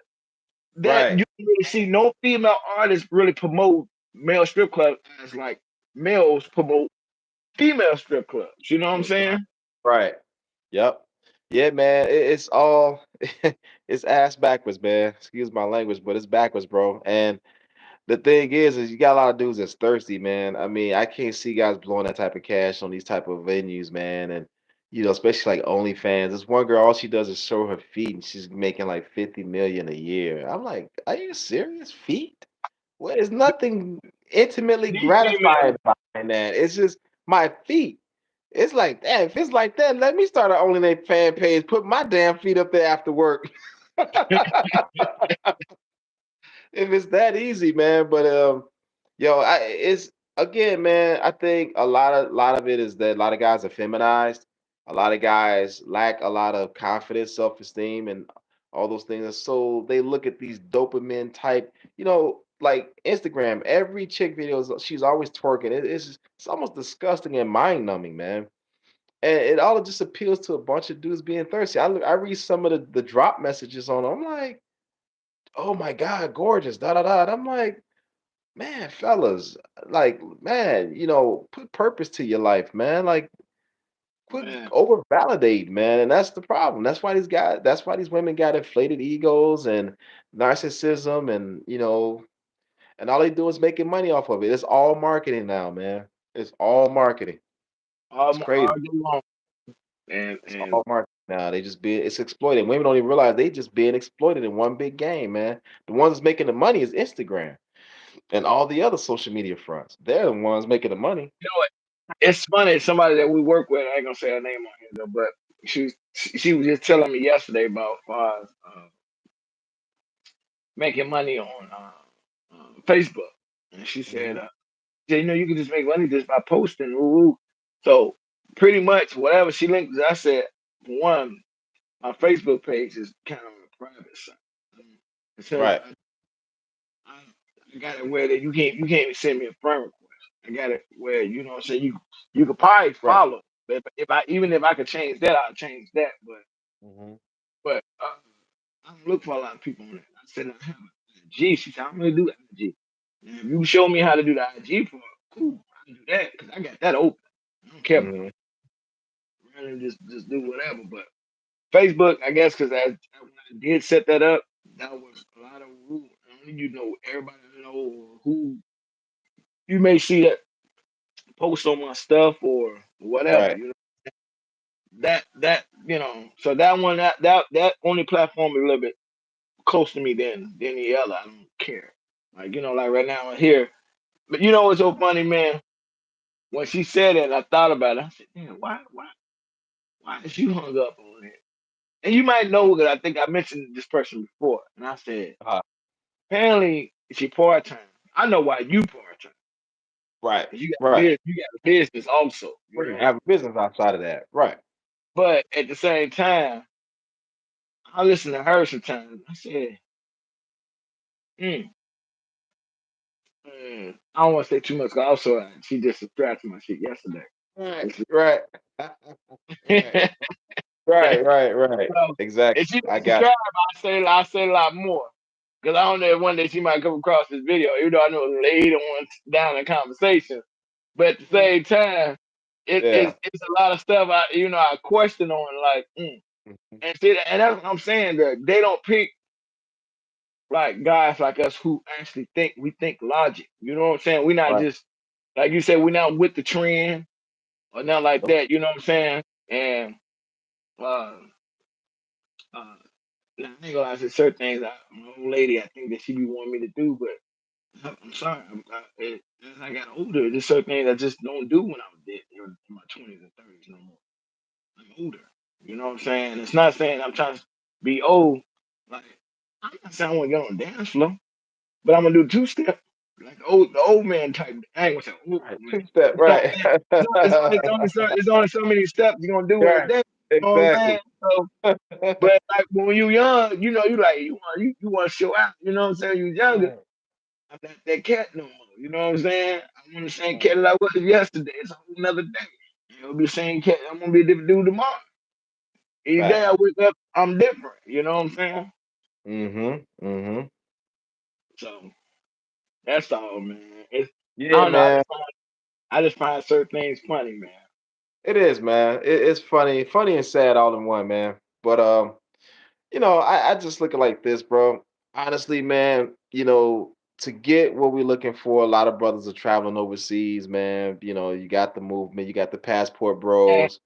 that Right. you can really see no female artists really promote male strip clubs as like males promote female strip clubs. You know what I'm saying? Right. Yep. Yeah, man. It's all it's ass backwards, man. Excuse my language, but it's backwards, bro. And the thing is you got a lot of dudes that's thirsty, man. I mean, I can't see guys blowing that type of cash on these type of venues, man. And especially like OnlyFans. This one girl, all she does is show her feet, and she's making like 50 million a year. I'm like, are you serious? Feet? Well, there's nothing intimately These gratifying females, behind that. It's just my feet. It's like, damn, if it's like that, let me start an OnlyFans fan page. Put my damn feet up there after work. If it's that easy, man. But it's again, man. I think a lot of it is that a lot of guys are feminized. A lot of guys lack a lot of confidence, self esteem, and all those things. And so they look at these dopamine type, like Instagram. Every chick videos, she's always twerking. It's almost disgusting and mind numbing, man. And it all just appeals to a bunch of dudes being thirsty. I read some of the drop messages on. I'm like, oh my god, gorgeous, da da da. And I'm like, man, fellas, like, man, put purpose to your life, man. Like, quit man. over validate, man. And that's the problem. That's why these women got inflated egos and narcissism, and and all they do is making money off of it. It's all marketing now, man. It's all marketing. It's crazy. All day long. And It's all marketing now. It's exploited. Women don't even realize they just being exploited in one big game, man. The ones that's making the money is Instagram and all the other social media fronts. They're the ones making the money. you know what? It's funny. Somebody that we work with, I ain't gonna say her name on here though, but she was just telling me yesterday about making money on Facebook, and she said, Hmm. you know, you can just make money just by posting. Woo woo. So pretty much whatever she linked, I said, for one, my Facebook page is kind of a private site. Since Right. I, I got it where that you can't even send me a friend request. I got it where you know what I'm saying you could probably Right. follow. But if I even if I could change that, I'll change that. Hmm. But I don't look for a lot of people on it. I said I have an IG. She said I'm gonna do IG. And if you show me how to do the IG for cool, I can do that because I got that open. I don't care about Hmm. running just do whatever. But Facebook, I guess, because when I did set that up, that was a lot of rules. Only you know everybody know who you may see that post on my stuff or whatever. Right. You know that So that one that only platform is a little bit close to me than the other. I don't care. Like like right now here. But you know what's so funny, man? When she said it, I thought about it. I said, man, why is you hung up on it? And you might know that I think I mentioned this person before. And I said, Uh, apparently she part time. I know why you part time. right. You got Right. you got a business also, We're gonna have a business outside of that. Right. But at the same time, I listen to her sometimes. I said, mm, I don't want to say too much. 'Cause also, she just subscribed to my shit yesterday. Right. It's- Right. Right. Right. Right. Right. so Exactly. if she I didn't got subscribe, I say a lot more. Because I don't know one day she might come across this video, even though I know the lady don't want down in conversation. But at the you. same time, Yeah. it's a lot of stuff I question on like, Mhm. and that's what I'm saying that they don't pick like guys like us who actually think logic. You know what I'm saying? We're not Right. just like you said, we're not with the trend or nothing like Nope. that. You know what I'm saying? And uh, uh, now, I ain't gonna lie, there's certain things my old lady I think that she be wanting me to do, but I'm sorry. As I got older, there's certain things I just don't do when I was in my 20s and 30s no more. I'm older. You know what I'm saying? It's not saying I'm trying to be old. Like I'm not saying I want to get on the dance floor. But I'm gonna do two step, like the old man type. I ain't gonna say old Right. man. Two step. You know what Right. I'm saying? It's only so many steps you're gonna do in a Right. day. You know what I'm saying? Exactly. So, but like when you young, you want to show out. You know what I'm saying? You younger. Right. I'm not that cat no more. You know what I'm saying? I'm the same cat Right. that I was yesterday. It's a whole another day. It'll be the same cat. I'm gonna be a different dude tomorrow. Each day Right. I wake up, I'm different. You know what I'm saying? Mhm. Mhm. So that's all, man. I Yeah, don't know. man. I just find certain things funny, man. It is, man. It's funny and sad all in one, man. But I just look at it like this, bro. Honestly, man, to get what we're looking for, a lot of brothers are traveling overseas, man. You know, you got the movement, you got the passport And bros.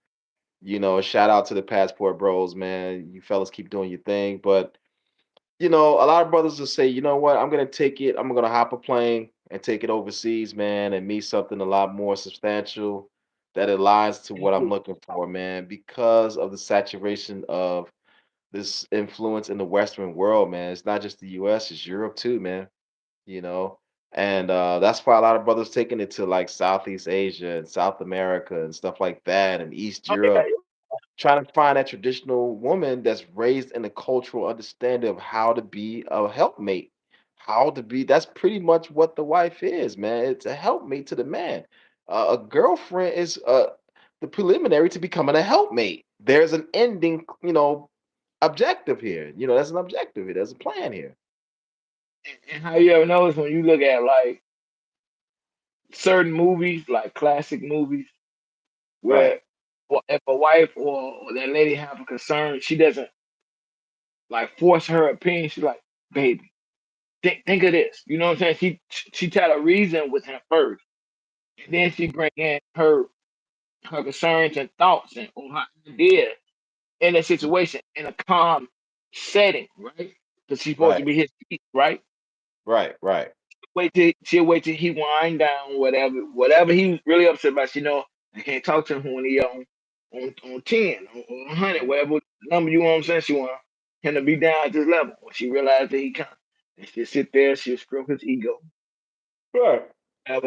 You know, shout out to the passport bros, man. You fellas keep doing your thing. But, you know, a lot of brothers will say, you know what, I'm gonna take it, I'm gonna hop a plane and take it overseas, man, and meet something a lot more substantial that aligns to what I'm looking for, man, because of the saturation of this influence in the Western world, man. It's not just the US, it's Europe too, man. You know. And that's why a lot of brothers taking it to like Southeast Asia and South America and stuff like that and East oh yeah, Europe, trying to find that traditional woman that's raised in a cultural understanding of how to be a helpmate. How to be, that's pretty much what the wife is, man. It's a helpmate to the man. A girlfriend is the preliminary to becoming a helpmate. There's an ending, you know, objective here. You know, there's an objective here. There's a plan here. and how you ever notice when you look at like certain movies, like classic movies, Right, where well, if a wife or that lady have a concern, she doesn't like force her opinion. She's like, baby, think of this. You know what I'm saying? She try to reason with him first, and then she bring in her concerns and thoughts and or her ideas in a situation in a calm setting, right? Because she's supposed to right, be his peace, right? right, right. She'll wait till he wind down, whatever he was really upset about. You know, I can't talk to him when he on 10 or 100, whatever number you want. I'm saying she want him to be down at this level. When she realized that he can't, and she'll sit there, she'll stroke his ego. Right.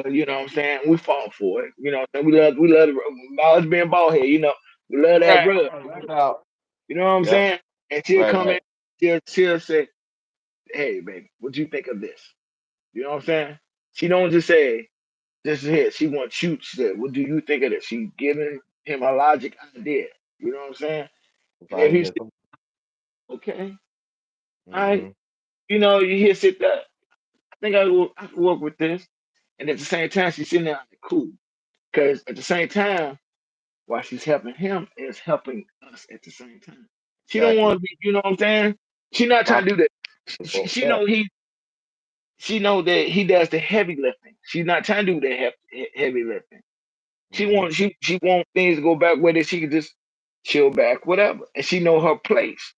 You know what I'm saying? We fall for it. You know what I'm saying? We love Miles being bald head, you know. We love that Right, rub. right, no doubt. You know what I'm Yep. saying? And she'll Right, come right. in, she'll say, hey baby, what you think of this? You know what I'm saying? She don't just say, this is it. She wants you to say, what do you think of this? She's giving him a logic idea. You know what I'm saying? And if Providing he's his okay, all right, mhm. you know, you hear sit there. I think I can work with this. And at the same time, she's sitting there like, cool. Because at the same time, while she's helping him, is helping us at the same time. She don't Exactly. want to be, you know what I'm saying? She not trying to do that. She Yeah. know she know that he does the heavy lifting. She's not trying to do the heavy lifting. Mhm. She want things to go back where that she can just chill back, whatever. And she know her place.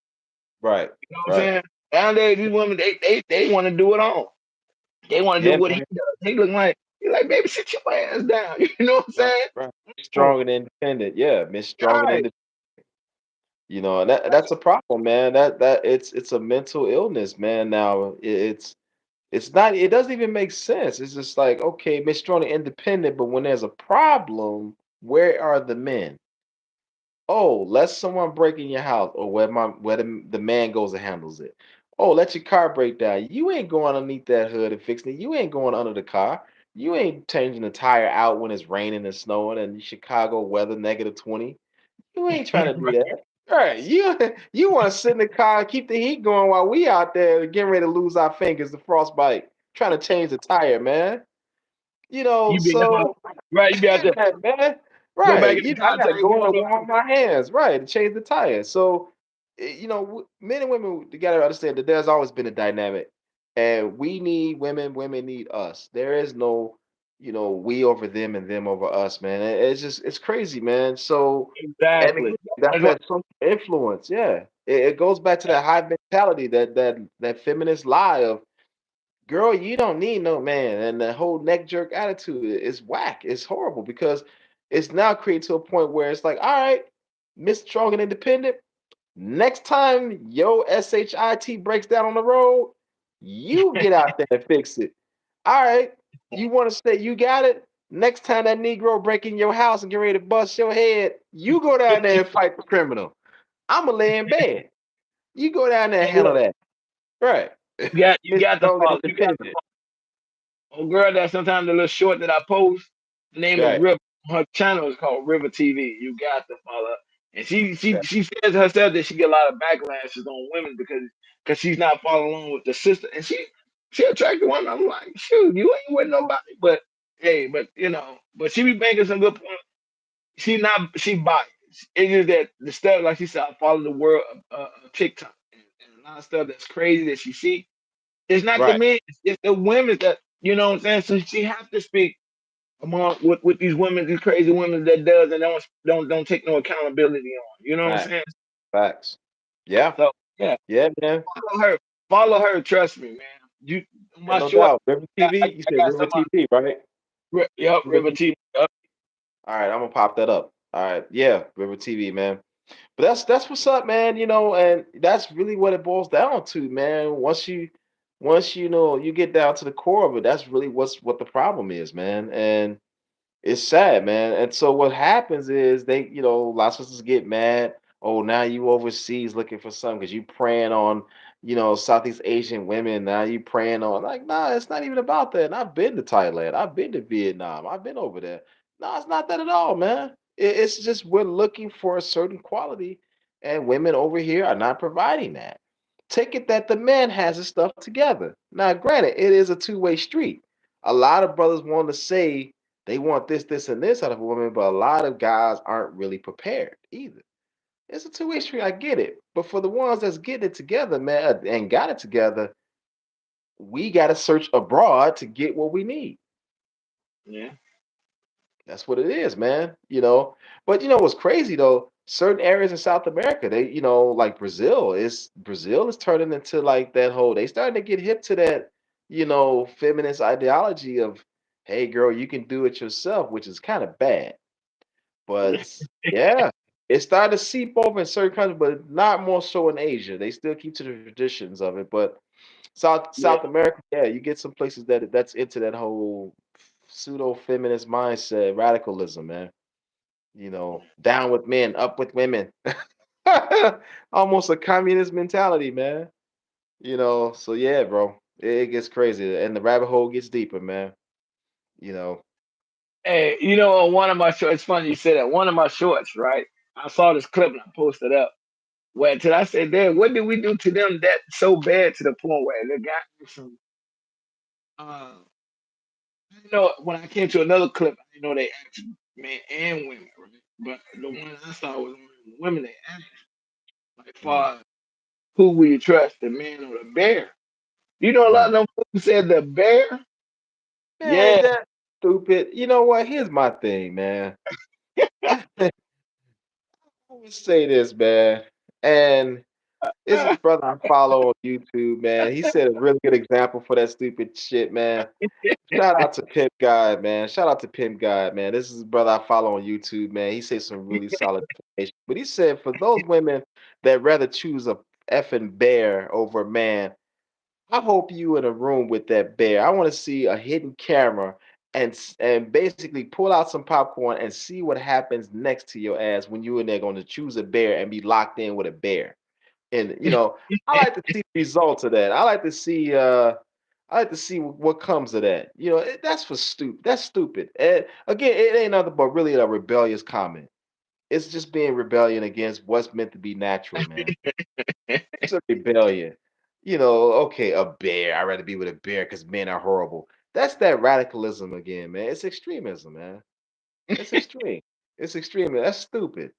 Right. You know what I'm Right. saying? Nowadays, these women they want to do it all. They want to do Yeah, what he man. does. He look like he like baby, sit your ass down. You know what I'm Right, saying? right. Mm, Strong and independent. Yeah, Miss Strong and right. independent. You know, and that's a problem, man. That it's a mental illness, man. Now it's not. It doesn't even make sense. It's just like okay, Miss Strong and independent, but when there's a problem, where are the men? Oh, let someone break in your house, or where the man goes and handles it. Oh, let your car break down. You ain't going underneath that hood and fixing it. You ain't going under the car. You ain't changing the tire out when it's raining and snowing and Chicago weather -20. You ain't trying to do Right. that. All right. You want to sit in the car and keep the heat going while we out there getting ready to lose our fingers, the frostbite, trying to change the tire, man. You know, You be out so right, you be out there, yeah, man. go Right. back in You the know, I gotta contact, go in warm and up. warm my hands, right, to change the tire. So, you know, men and women, you gotta understand that there's always been a dynamic, and we need women, women need us. There is no, you know, we over them and them over us, man. It's just it's crazy, man. So, and Exactly. again, that's That's what that social influence. Yeah, it goes back to that high mentality, that feminist lie of girl, you don't need no man. And the whole neck jerk attitude is whack. It's horrible because it's now created to a point where it's like, all right, Miss Strong and Independent, next time your SHIT breaks down on the road, you get out there and fix it. All right, you want to say you got it? Next time that Negro break in your house and get ready to bust your head, you go down there and fight the criminal. I'ma lay in bed. You go down there and hey, handle look, that. Right. you Miss got the Strong and father. You got Independent. oh girl that sometimes the little short that I post, the name is Right. River. Her channel is called River TV. You got to follow. And she Right. she she says herself that she get a lot of backlashes on women because she's not following along with the sister. And she attracted women. I'm like, shoot, you ain't with nobody. But hey, but you know, but she be making some good points. She biased. It's just that the stuff like she said, I follow the world of TikTok and a lot of stuff that's crazy that she see. It's not the Right. men, it's the women that you know what I'm saying. So she have to speak among with these women, these crazy women that does and don't take no accountability on. You know what I'm Facts. saying? Facts. Yeah. So yeah, Yeah, man. follow her, follow her. Trust me, man. You Yeah, my no short. doubt. River TV. You I said got River some. TV, right? Yup, River River TV. T. Yup. All right, I'm gonna pop that up. All right. Yeah, River TV, man. But that's what's up, man. And that's really what it boils down to, man. Once you know you get down to the core of it, that's really what the problem is, man. And it's sad, man. And so what happens is lots of sisters get mad. Oh, now you overseas looking for something because you preying on, Southeast Asian women. Now you preying on like, nah, it's not even about that. And I've been to Thailand. I've been to Vietnam. I've been over there. No, it's not that at all, man. It's just we're looking for a certain quality, and women over here are not providing that. Take it that the man has his stuff together. Now, granted, it is a two-way street. A lot of brothers want to say they want this, this, and this out of a woman, but a lot of guys aren't really prepared either. It's a two-way street. I get it, but for the ones that's getting it together, man, and got it together, we got to search abroad to get what we need. Yeah. That's what it is, man. But what's crazy though? Certain areas in South America, like Brazil is turning into like that whole. They starting to get hip to that, feminist ideology of, hey, girl, you can do it yourself, which is kind of bad. But yeah, it's starting to seep over in certain countries, but not more so in Asia. They still keep to the traditions of it. But Yeah. South America, yeah, you get some places that's into that whole pseudo feminist mindset, radicalism, man. Down with men, up with women. Almost a communist mentality, man. So yeah, bro. It gets crazy. And the rabbit hole gets deeper, man. You know. Hey, you know, on one of my shorts, it's funny you said that. One of my shorts, right? I saw this clip and I posted up. Where until I said, "Damn, what did we do to them that so bad to the point where they got me some?" Uh, when I came to another clip, I know they asked men and women, right? But the one I saw was women they asked, like, Mm. far as who will you trust, the man or the bear? You know, a lot of Mm. them folks said the bear. Man, Yeah, that stupid. You know what? Here's my thing, man. I always say this, man. And it's a brother I follow on YouTube, man. He said a really good example for that stupid shit, man. Shout out to Pimp God, man. Shout out to Pimp God, man. This is a brother I follow on YouTube, man. He said some really solid information. But he said for those women that rather choose a effing bear over a man, I hope you in a room with that bear. I want to see a hidden camera and basically pull out some popcorn and see what happens next to your ass when you and they're going to choose a bear and be locked in with a bear. And I like to see the results of that. I like to see what comes of that. That's for stupid. That's stupid. And again, it ain't nothing but really a rebellious comment. It's just being rebellion against what's meant to be natural, man. It's a rebellion. Okay, a bear. I'd rather be with a bear because men are horrible. That's that radicalism again, man. It's extremism, man. It's extreme. It's extreme. That's stupid.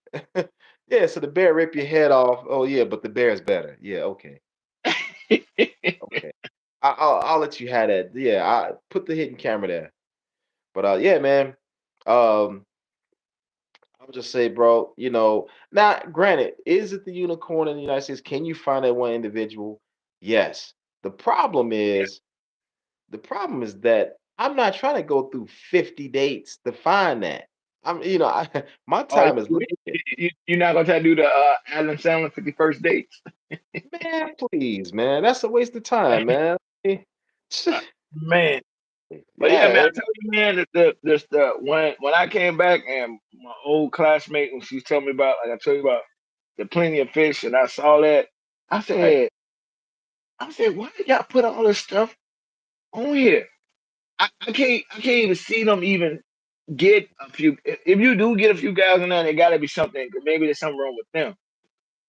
Yeah, so the bear rip your head off. Oh yeah, but the bear is better. Yeah, okay. Okay. I'll let you have that. Yeah, I put the hidden camera there. But yeah, man. Um, I would just say, bro, now granted, is it the unicorn in the United States? Can you find that one individual? Yes. The problem is the problem is that I'm not trying to go through 50 dates to find that. My oh, time is limited. you're not gonna try to do the Adam Sandler 51st dates? Man, please, man. That's a waste of time, man. Man. But yeah, man, Yeah, I tell you, man, that the when I came back and my old classmate when she was telling me about, like I told you about the plenty of fish, and I saw that, I right, said, why did y'all put all this stuff on here? I can't even see them even get a few. If you do get a few guys in there, there got to be something. Maybe there's something wrong with them.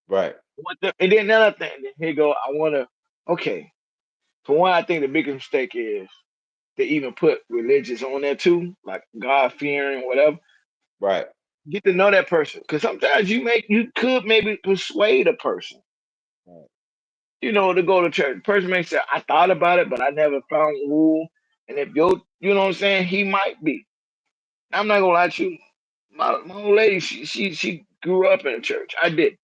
right, And then another thing. Then here go. I wanna. Okay. For one, I think the biggest mistake is they even put religious on there too, like God fearing, whatever. right. Get to know that person, because sometimes you could maybe persuade a person. Right. to go to church. The person may say, I thought about it, but I never found a rule. And if you know what I'm saying, he might be. I'm not gonna lie to you. My old lady, she grew up in the church. I did.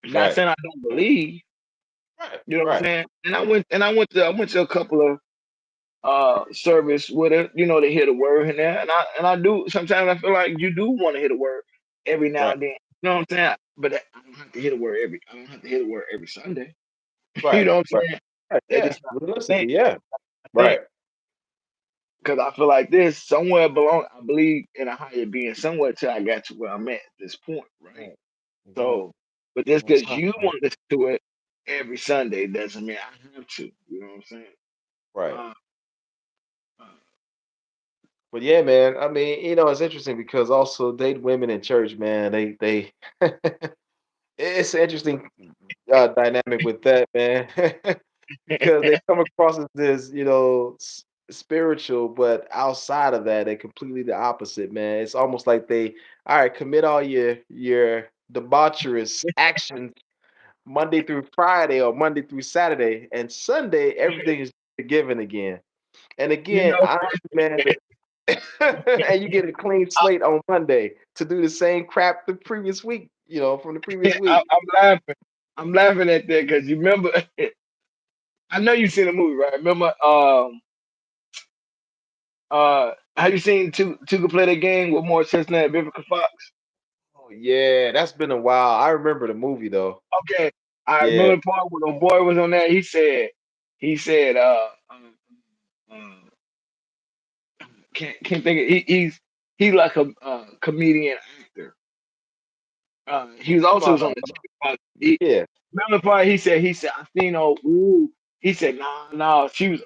Not Right. saying I don't believe, Right. you know what I'm Right. saying? And I went to service with her, to hear the word in there. And I do sometimes I feel like you do want to hear the word every now Right. and then. You know what I'm saying? But I don't have to hear the word every Sunday. You Right. know what I'm Right. saying? Right. That's Yeah. just not Realistically, yeah. the thing. Right. Because I feel like this somewhere belong. I believe in a higher being somewhere till I got to where I'm at this point, right? Right. So, Exactly. but just Most because high, you man. want to listen to it every Sunday doesn't mean I have to. You know what I'm saying? Right. Uh, uh, But yeah, man. I mean, it's interesting because also dating women in church, man. They it's an interesting dynamic with that, man. Because they come across as this, spiritual, but outside of that, they're completely the opposite, man. It's almost like all right, commit all your debaucherous actions Monday through Friday or Monday through Saturday, and Sunday everything is forgiven again. And you again, know, honestly, man, and you get a clean I, slate on Monday to do the same crap the previous week, from the previous I, week. I'm laughing. I'm laughing at that because you remember. I know you seen the movie, right? Remember, have you seen Tuka play that game with more sense than Vivica Fox? Oh yeah, that's been a while. I remember the movie though. Okay, I Yeah, remember the part when the boy was on there. He said, can't think of, he's like a comedian actor. He was come also on. was on the he, Yeah, remember the part he said I seen old ooh. He said nah she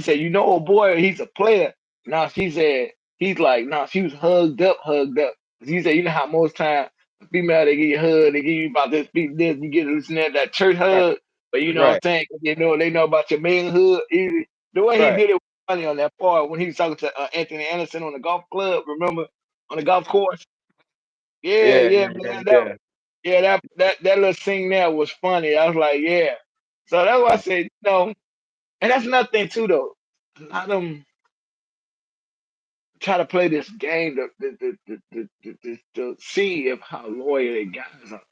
said oh boy he's a player. Nah, she said he's like nah, she was hugged up. He said how most time a female they give you a hug, they give you about this, you get to listen to that church right, hug, but you know what I'm right, saying? 'Cause they know about your manhood. The way he right. did it was funny on that part when he was talking to Anthony Anderson on the golf club. Remember on the golf course? Yeah, Yeah, yeah, yeah, yeah, man. yeah. That little scene there was funny. I was like, yeah. So that's why I said, and that's nothing too though. A lot of them try to play this game to see if how loyal they guys are.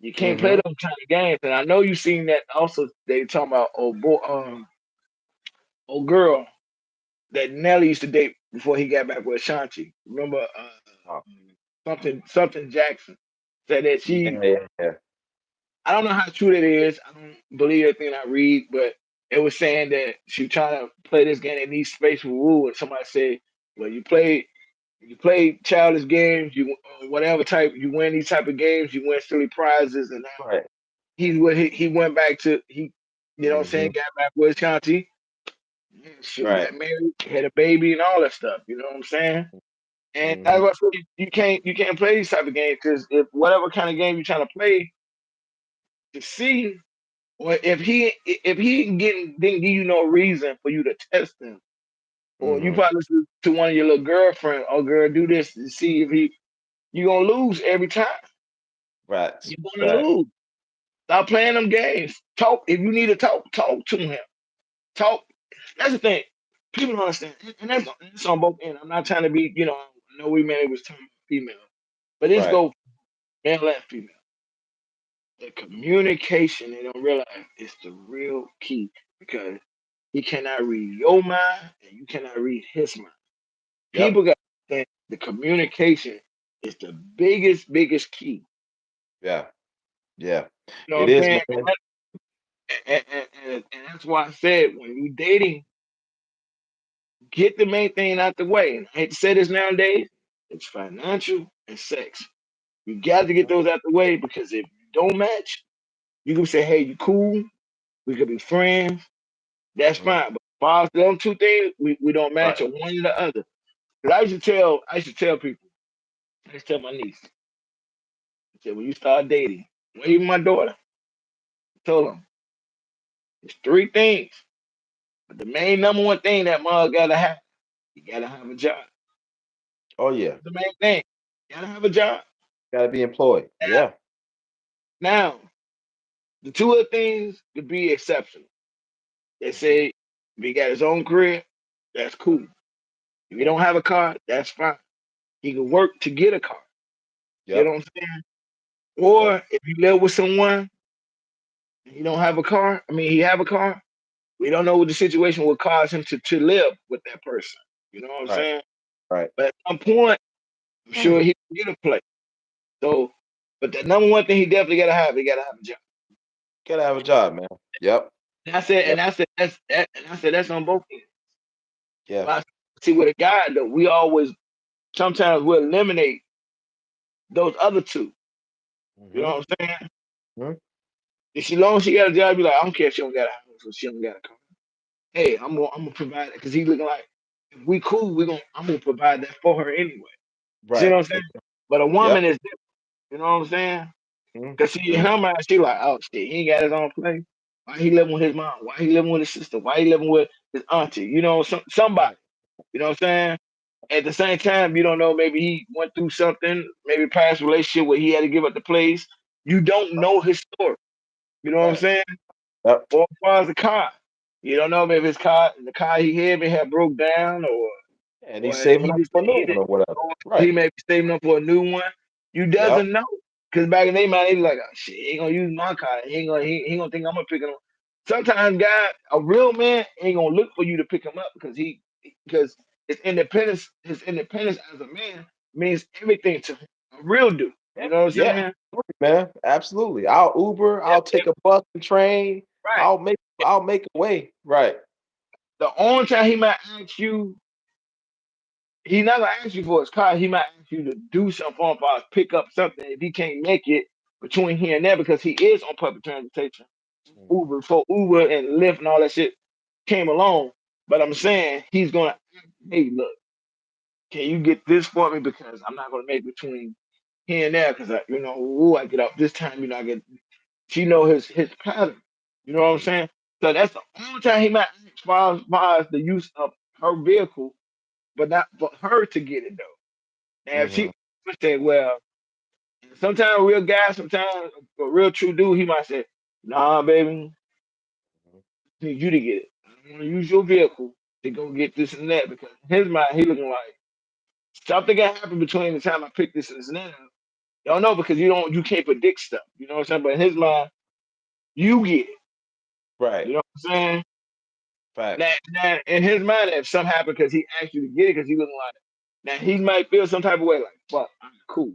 You can't play Mm-hmm. them kind of games. And I know you seen that also they talking about old girl that Nelly used to date before he got back with Ashanti. Remember Oh, something Jackson said that yeah, she yeah, yeah. I don't know how true that is. I don't believe everything I read, but it was saying that she trying to play this game in these space with rule, and somebody said, "Well, you play childish games, you whatever type, you win these type of games, you win silly prizes." And now Right. he went back to you know what I'm saying, Mm-hmm. got back with County, shoot, Right. got married, had a baby, and all that stuff. You know what I'm saying? And that's Mm-hmm. what I said, you can't play these type of games because if whatever kind of game you're trying to play to see. Well, if he didn't give you no reason for you to test him, or you Mm-hmm. probably listen to one of your little girlfriend, oh girl, do this to see if you gonna lose every time. Right. You're gonna Right. lose. Stop playing them games. Talk if you need to talk to him. Talk. That's the thing. People don't understand, and that's on both ends. I'm not trying to be, I know we mainly was talking about female, but this Right. go male and female. The communication they don't realize is the real key because he cannot read your mind and you cannot read his mind. Yep. People got to think the communication is the biggest key. Yeah. Yeah. You know It what I'm is, saying? man. And that's why I said when you dating, get the main thing out the way. And I hate to say this nowadays, it's financial and sex. You got to get those out the way because if you don't match, you can say, hey, you cool, we could be friends, that's Mm-hmm. fine. But as far as them two things, we don't Right. match or one or the other. 'Cause I used to tell people, I used to tell my niece, I said, when you start dating, well, even my daughter, I told them, it's three things. But the main number one thing that mom gotta have, you gotta have a job. Oh yeah. The main thing, you gotta have a job. Got to be employed. Now, Yeah. now The two other things could be exceptional. They Mhm. say if he got his own career, that's cool. If he Yeah. don't have a car, that's fine. He can work to get a car. You know Yep. what I'm saying? Yep. Or if you live with someone and he don't have a car, I mean he have a car, we don't know what the situation will cause him to live with that person. You know what I'm Right. saying? Right. But at some point, I'm sure Mm. he can get a place. So, but the number one thing he definitely he gotta have a job. Gotta have a job, man. Yep. And I said, Yep. and I said that's on both ends. Yeah. But I see with a guy though, we always sometimes we eliminate those other two. You Mm-hmm. know what I'm saying? Hmm. If she long as she got a job, be like, I don't care if she don't got a house or she don't got a car. Hey, I'm gonna provide it because he looking like if we cool, I'm gonna provide that for her anyway. See what Right. I'm saying? But a Yep. woman is different. You know what I'm saying? Cause she in Mm-hmm. her mind, she like, oh shit, he ain't got his own place. Why he living with his mom? Why he living with his sister? Why he living with his auntie? You know, somebody. Right. You know what I'm saying? At the same time, you don't know, maybe he went through something, maybe past relationship where he had to give up the place. You don't know his story. You know what I'm Right. saying? Yep. Or as far as the car. You don't know if the car he had may have broke down And he's or saving he up just for a new he one did, or whatever. or Right. he may be saving up for a new one. You Yep. doesn't know. Cause back in their mind, they be like, oh, shit, he ain't gonna use my car. He ain't gonna think I'm gonna pick him up. Sometimes, guy, a real man ain't gonna look for you to pick him up because his independence as a man means everything to him. A real dude. Yeah. You know what I'm Yeah. saying? Man. Absolutely. I'll Uber. Yeah, I'll yeah, take a bus and train. right. I'll make a way. Right. The only time he might ask you, he's not gonna ask you for his car. He might ask you to do something for him, or pick up something if he can't make it between here and there because he is on public transportation. Mhm. Uber for Uber and Lyft and all that shit came along. But I'm saying he's gonna, hey, look, can you get this for me because I'm not gonna make between here and there because ooh, I get up this time, I get. She know his pattern. You know what I'm Mhm. saying? So that's the only time he might ask as far as the use of her vehicle, but not for her to get it though. Now if she Mhm. would say, well, sometimes a real guy, sometimes a real true dude, he might say, nah, baby, I need you to get it. I don't want to use your vehicle to go get this and that because in his mind, he looking like something can happen between the time I pick this and this and that up. Y'all know because you can't predict stuff. You know what I'm saying? But in his mind, you get it. Right. You know what I'm saying? Now, Facts. now in his mind, if something happened because he asked you to get it because he looking like now he might feel some type of way like, fuck, I'm cool.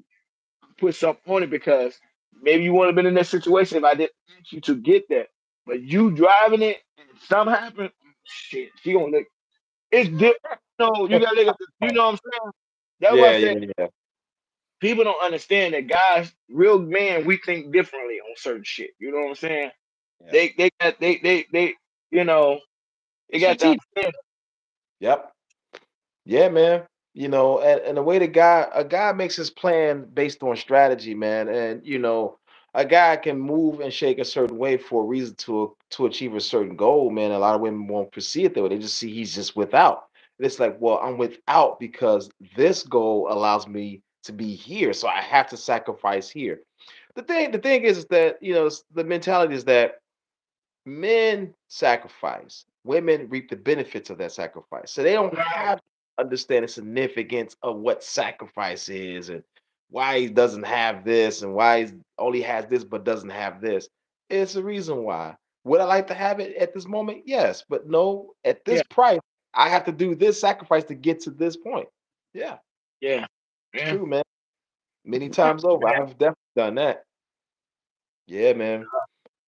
Put something on it because maybe you wouldn't have been in that situation if I didn't ask you to get that. But you driving it and something happened, shit, she gonna look. It's different. No, you gotta look at the. You know what I'm saying? That's why I Yeah. said Yeah. Yeah. people don't understand that guys, real men, we think differently on certain shit. You know what I'm saying? Yeah. They you know they got to Strategic. understand. Yep. Yeah, man. And the way a guy makes his plan based on strategy, man. And a guy can move and shake a certain way for a reason to achieve a certain goal, man. A lot of women won't perceive it that way. They just see he's just without. And it's like, well, I'm without because this goal allows me to be here. So I have to sacrifice here. The thing is that, the mentality is that men sacrifice, women reap the benefits of that sacrifice. So they don't Right. have to understand the significance of what sacrifice is and why he doesn't have this and why he only has this but doesn't have this. It's a reason why. Would I like to have it at this moment? Yes, but no, at this Yeah. price, I have to do this sacrifice to get to this point. Yeah, Yeah. it's Yeah. true, man. Many times over, Man, I have definitely done that. Yeah, man.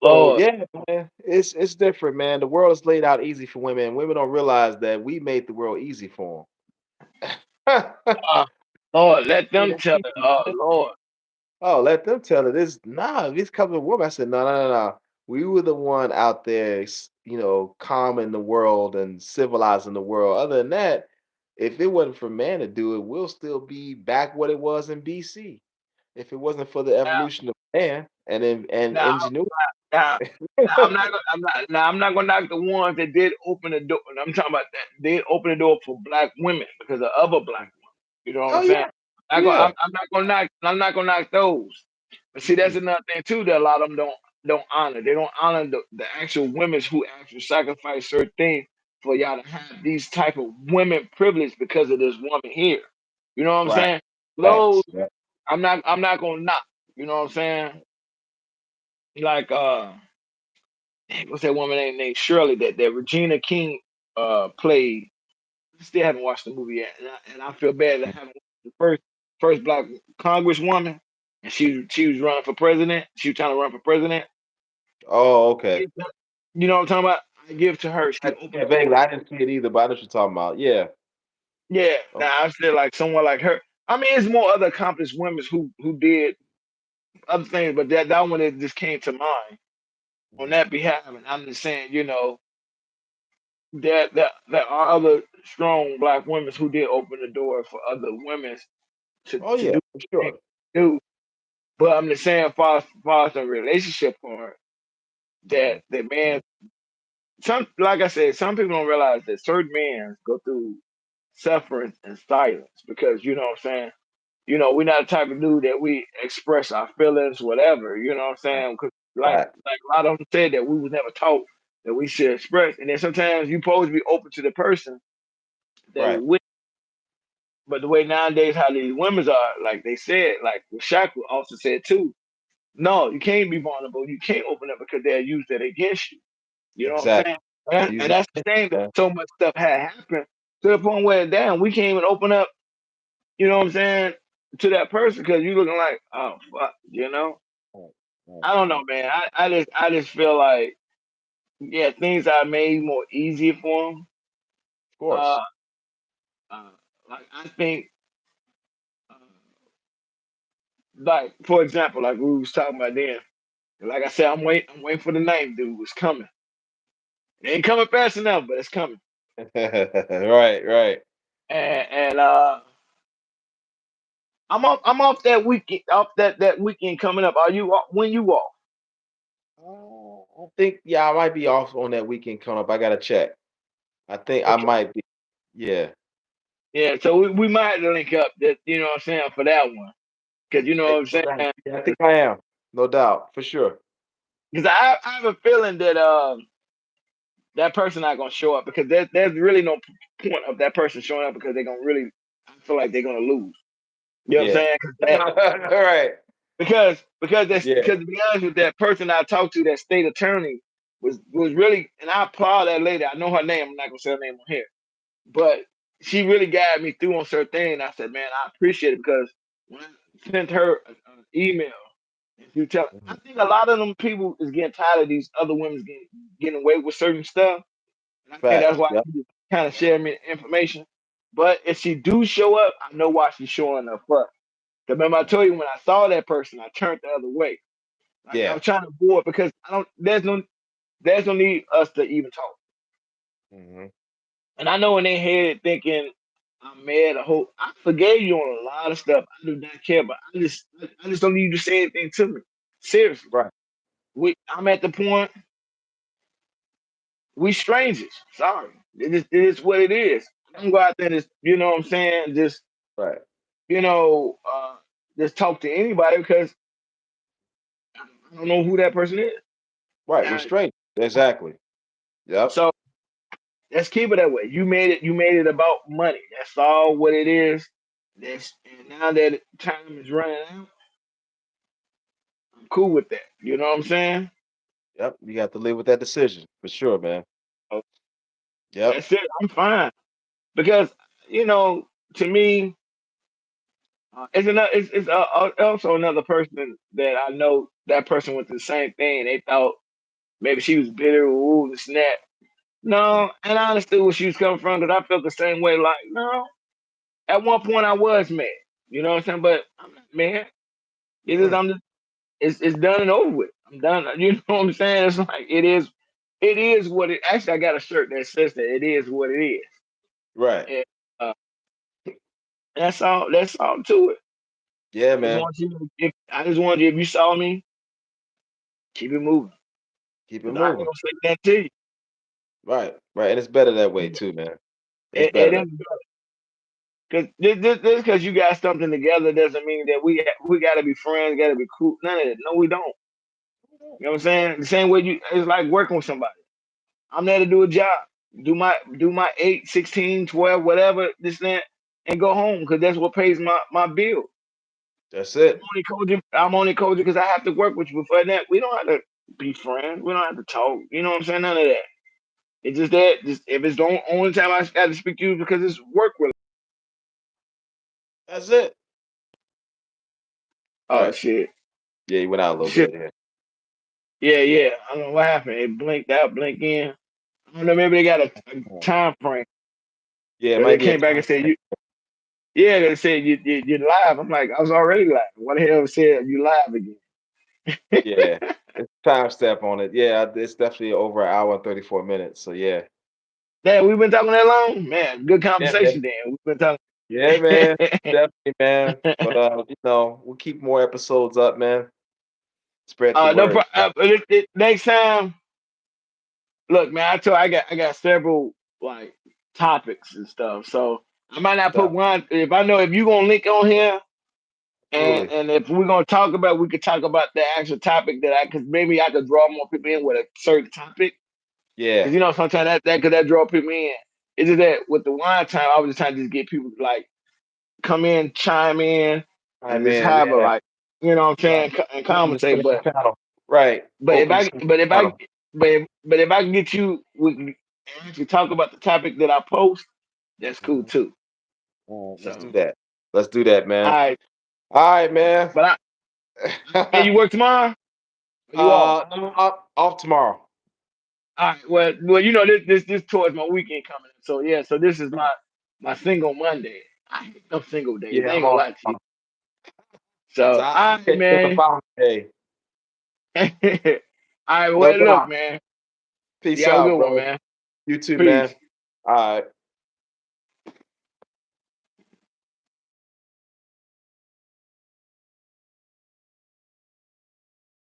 So Lord. yeah, man, it's different, man. The world is laid out easy for women. Women don't realize that we made the world easy for them. Uh, Lord, let them tell it. Oh Lord. Oh, let them tell it. This nah, these couple of women. I said, no, no, no, no. We were the one out there, calming the world and civilizing the world. Other than that, if it wasn't for man to do it, we'll still be back what it was in BC. If it wasn't for the Now, evolution of man and now, ingenuity. now, now, I'm not gonna knock the ones that did open the door. I'm talking about that they did open the door for black women because of other black women. You know what I'm Oh saying? yeah, yeah. I'm not gonna knock those. But see, that's Mm, another thing too that a lot of them don't. don't honor. They don't honor the actual women who actually sacrifice certain things for y'all to have these type of women privilege because of this woman here. You know what I'm Right. saying? Those Facts. Yeah. I'm not gonna knock. You know what I'm saying? Like what's that woman named Shirley that Regina King played. I still haven't watched the movie yet, and I feel bad that I haven't watched the first black congresswoman, and she was running for president. She was trying to run for president. Oh, okay. You know what I'm talking about? I give to her. She opened Yeah, the door. vaguely. I didn't see it either, but I know what you're talking about. Yeah. Yeah. Oh, Now I feel like someone like her. I mean, it's more other accomplished women who did other things, but that one that just came to mind on mhm. that behalf. And I'm just saying, there are other strong black women who did open the door for other women Oh, to yeah, do for what sure. they do. But I'm just saying, far as the relationship part, Mhm. that the man, some like I said, some people don't realize that certain men go through suffering and silence because you know what I'm saying. We're not the type of dude that we express our feelings, whatever. You know what I'm Right. saying? 'Cause Right. like a lot of them said that we was never taught that we should express, and then sometimes you supposed to be open to the person that is Right. with. But the way nowadays how these women are, like they said, like what Shaq also said too. No, you can't be vulnerable. You can't open up because they'll use that against you. You know what I'm Exactly. saying? And Use that's the it. thing that Yeah. so much stuff had happened to the point where damn we can't even open up. You know what I'm saying to that person because you looking like oh fuck. Right. Right. I don't know, Right. man. I just feel like yeah, things are made more easier for them. Of Uh, course. uh like I think, uh, like for example, like we was talking about then. Like I said, I'm waiting for the ninth dude. It's coming. It ain't coming fast enough, but it's coming. Right. Right. And I'm off that weekend, off that weekend coming up. Are you when you off? I think, yeah, I might be off on that weekend coming up. I gotta check. I think I Okay. might be. Yeah. Yeah, so we might have to link up. That you know what I'm saying for that one, because you know what I'm Right. saying. Yeah, I think I am. No doubt. For sure. Because I have a feeling that that person not gonna show up because there's really no point of that person showing up because they're gonna really I feel like they're gonna lose. You know what I'm Yeah. saying? All right. Yeah. Because to be honest with that person I talked to, that state attorney was really, and I applaud that lady. I know her name. I'm not gonna say her name on here, but she really guided me through on certain things. I said, man, I appreciate it because when I sent her an email, if you tell, I Mhm. think a lot of them people is getting tired of these other women getting away with certain stuff, and I think that's Facts. why Yep. she kind of shared me the information. But if she do show up, I know why she's showing up first. Remember, I Mhm. told you when I saw that person, I turned the other way. Like I Yeah. was trying to avoid because I don't. There's no need us to even talk. Mhm. And I know in their head thinking I'm mad. I forgave you on a lot of stuff. I do not care, but I just don't need you to say anything to me. Seriously, Right. I'm at the point we strangers. Sorry, it is what it is. I don't go out there and just what I'm saying. Right. You know, uh, just talk to anybody because I don't know who that person is. Right. We're And straight. Exactly. Yep. so let's keep it that way. You made it about money. That's all what it is. And now that time is running out, I'm cool with that. You know what I'm saying? Yep. You got to live with that decision for sure, man. So Yep. that's it. I'm fine because you know, to me, it's also another person that I know. That person went through the same thing. They thought maybe she was bitter or ooh, this and that. Mhm. No, and I understood where she was coming from because I felt the same way. Like, no, at one point I was mad. You know what I'm saying? But I'm not mad. It is. Mm. I'm just. It's done and over with. I'm done. You know what I'm saying? It's like it is. It is what it. Actually, I got a shirt that says that it is what it is. Right. And, uh, that's all. That's all to it. Yeah, I just man. want you. If I just want you, if you saw me, keep it moving. Keep it 'Cause I ain't moving. gonna say that to you. Right. Right. And it's better that way too, man. It's It better that. is because this because you got something together doesn't mean that we got to be friends, got to be cool. None of that. No, we don't. You know what I'm saying? The same way it's like working with somebody. I'm there to do a job, do my 8, 16, 12, whatever, this and that, and go home because that's what pays my bill. That's I'm it. only coaching. I'm only coaching because I have to work with you. Before that, we don't have to be friends. We don't have to talk. You know what I'm saying? None of that. It's just that just if it's the only time I got to speak to you because it's work related. That's it. Oh Right. shit. Yeah, he went out a little Shit. bit here. Yeah, yeah. I don't know what happened. It blinked out, blinked in. I don't know. Maybe they got a time frame. Yeah, it So they might be a came back time. and said you. Yeah, they said you're live. I'm like, I was already live. What the hell said you live again? Yeah, it's time step on it. Yeah, it's definitely over an hour and 34 minutes. So yeah. Damn, we've been talking that long, man. Good Yeah, man. conversation. Then we've been talking. Yeah, man. Definitely, man. But we'll keep more episodes up, man. Spread the No word. problem. Next time, look, man. I got several like topics and stuff. So I might not put Stuff. one. If I know if you gonna link on here, and Absolutely. and if we're gonna talk about, we could talk about the actual topic because maybe I could draw more people in with a certain topic. Yeah. Because sometimes that draw people in. It's just that with the wine time, I was just trying to just get people to like come in, chime in, Hi, and just man. have a Yeah. like, what I'm Right. saying, and Open conversate. discussion But panel. Right. but if Open I discussion but if I panel. but if I can get you, we can actually talk about the topic that I post. That's cool Mhm. too. All right, let's do So, that. Let's do that, all man. right, All right, man. but and you work tomorrow? Or you off? I'm off tomorrow. All right. Well, this towards my weekend coming up. So yeah, so this is my single Monday. I hate them single days. I Yeah, ain't I'm gonna off lie to you. tomorrow. So So I'll all right, catch you on the man. following day. All right. No Well, look, doubt. man. You Peace have a out, good one, bro. man. You too, man. Peace. All right.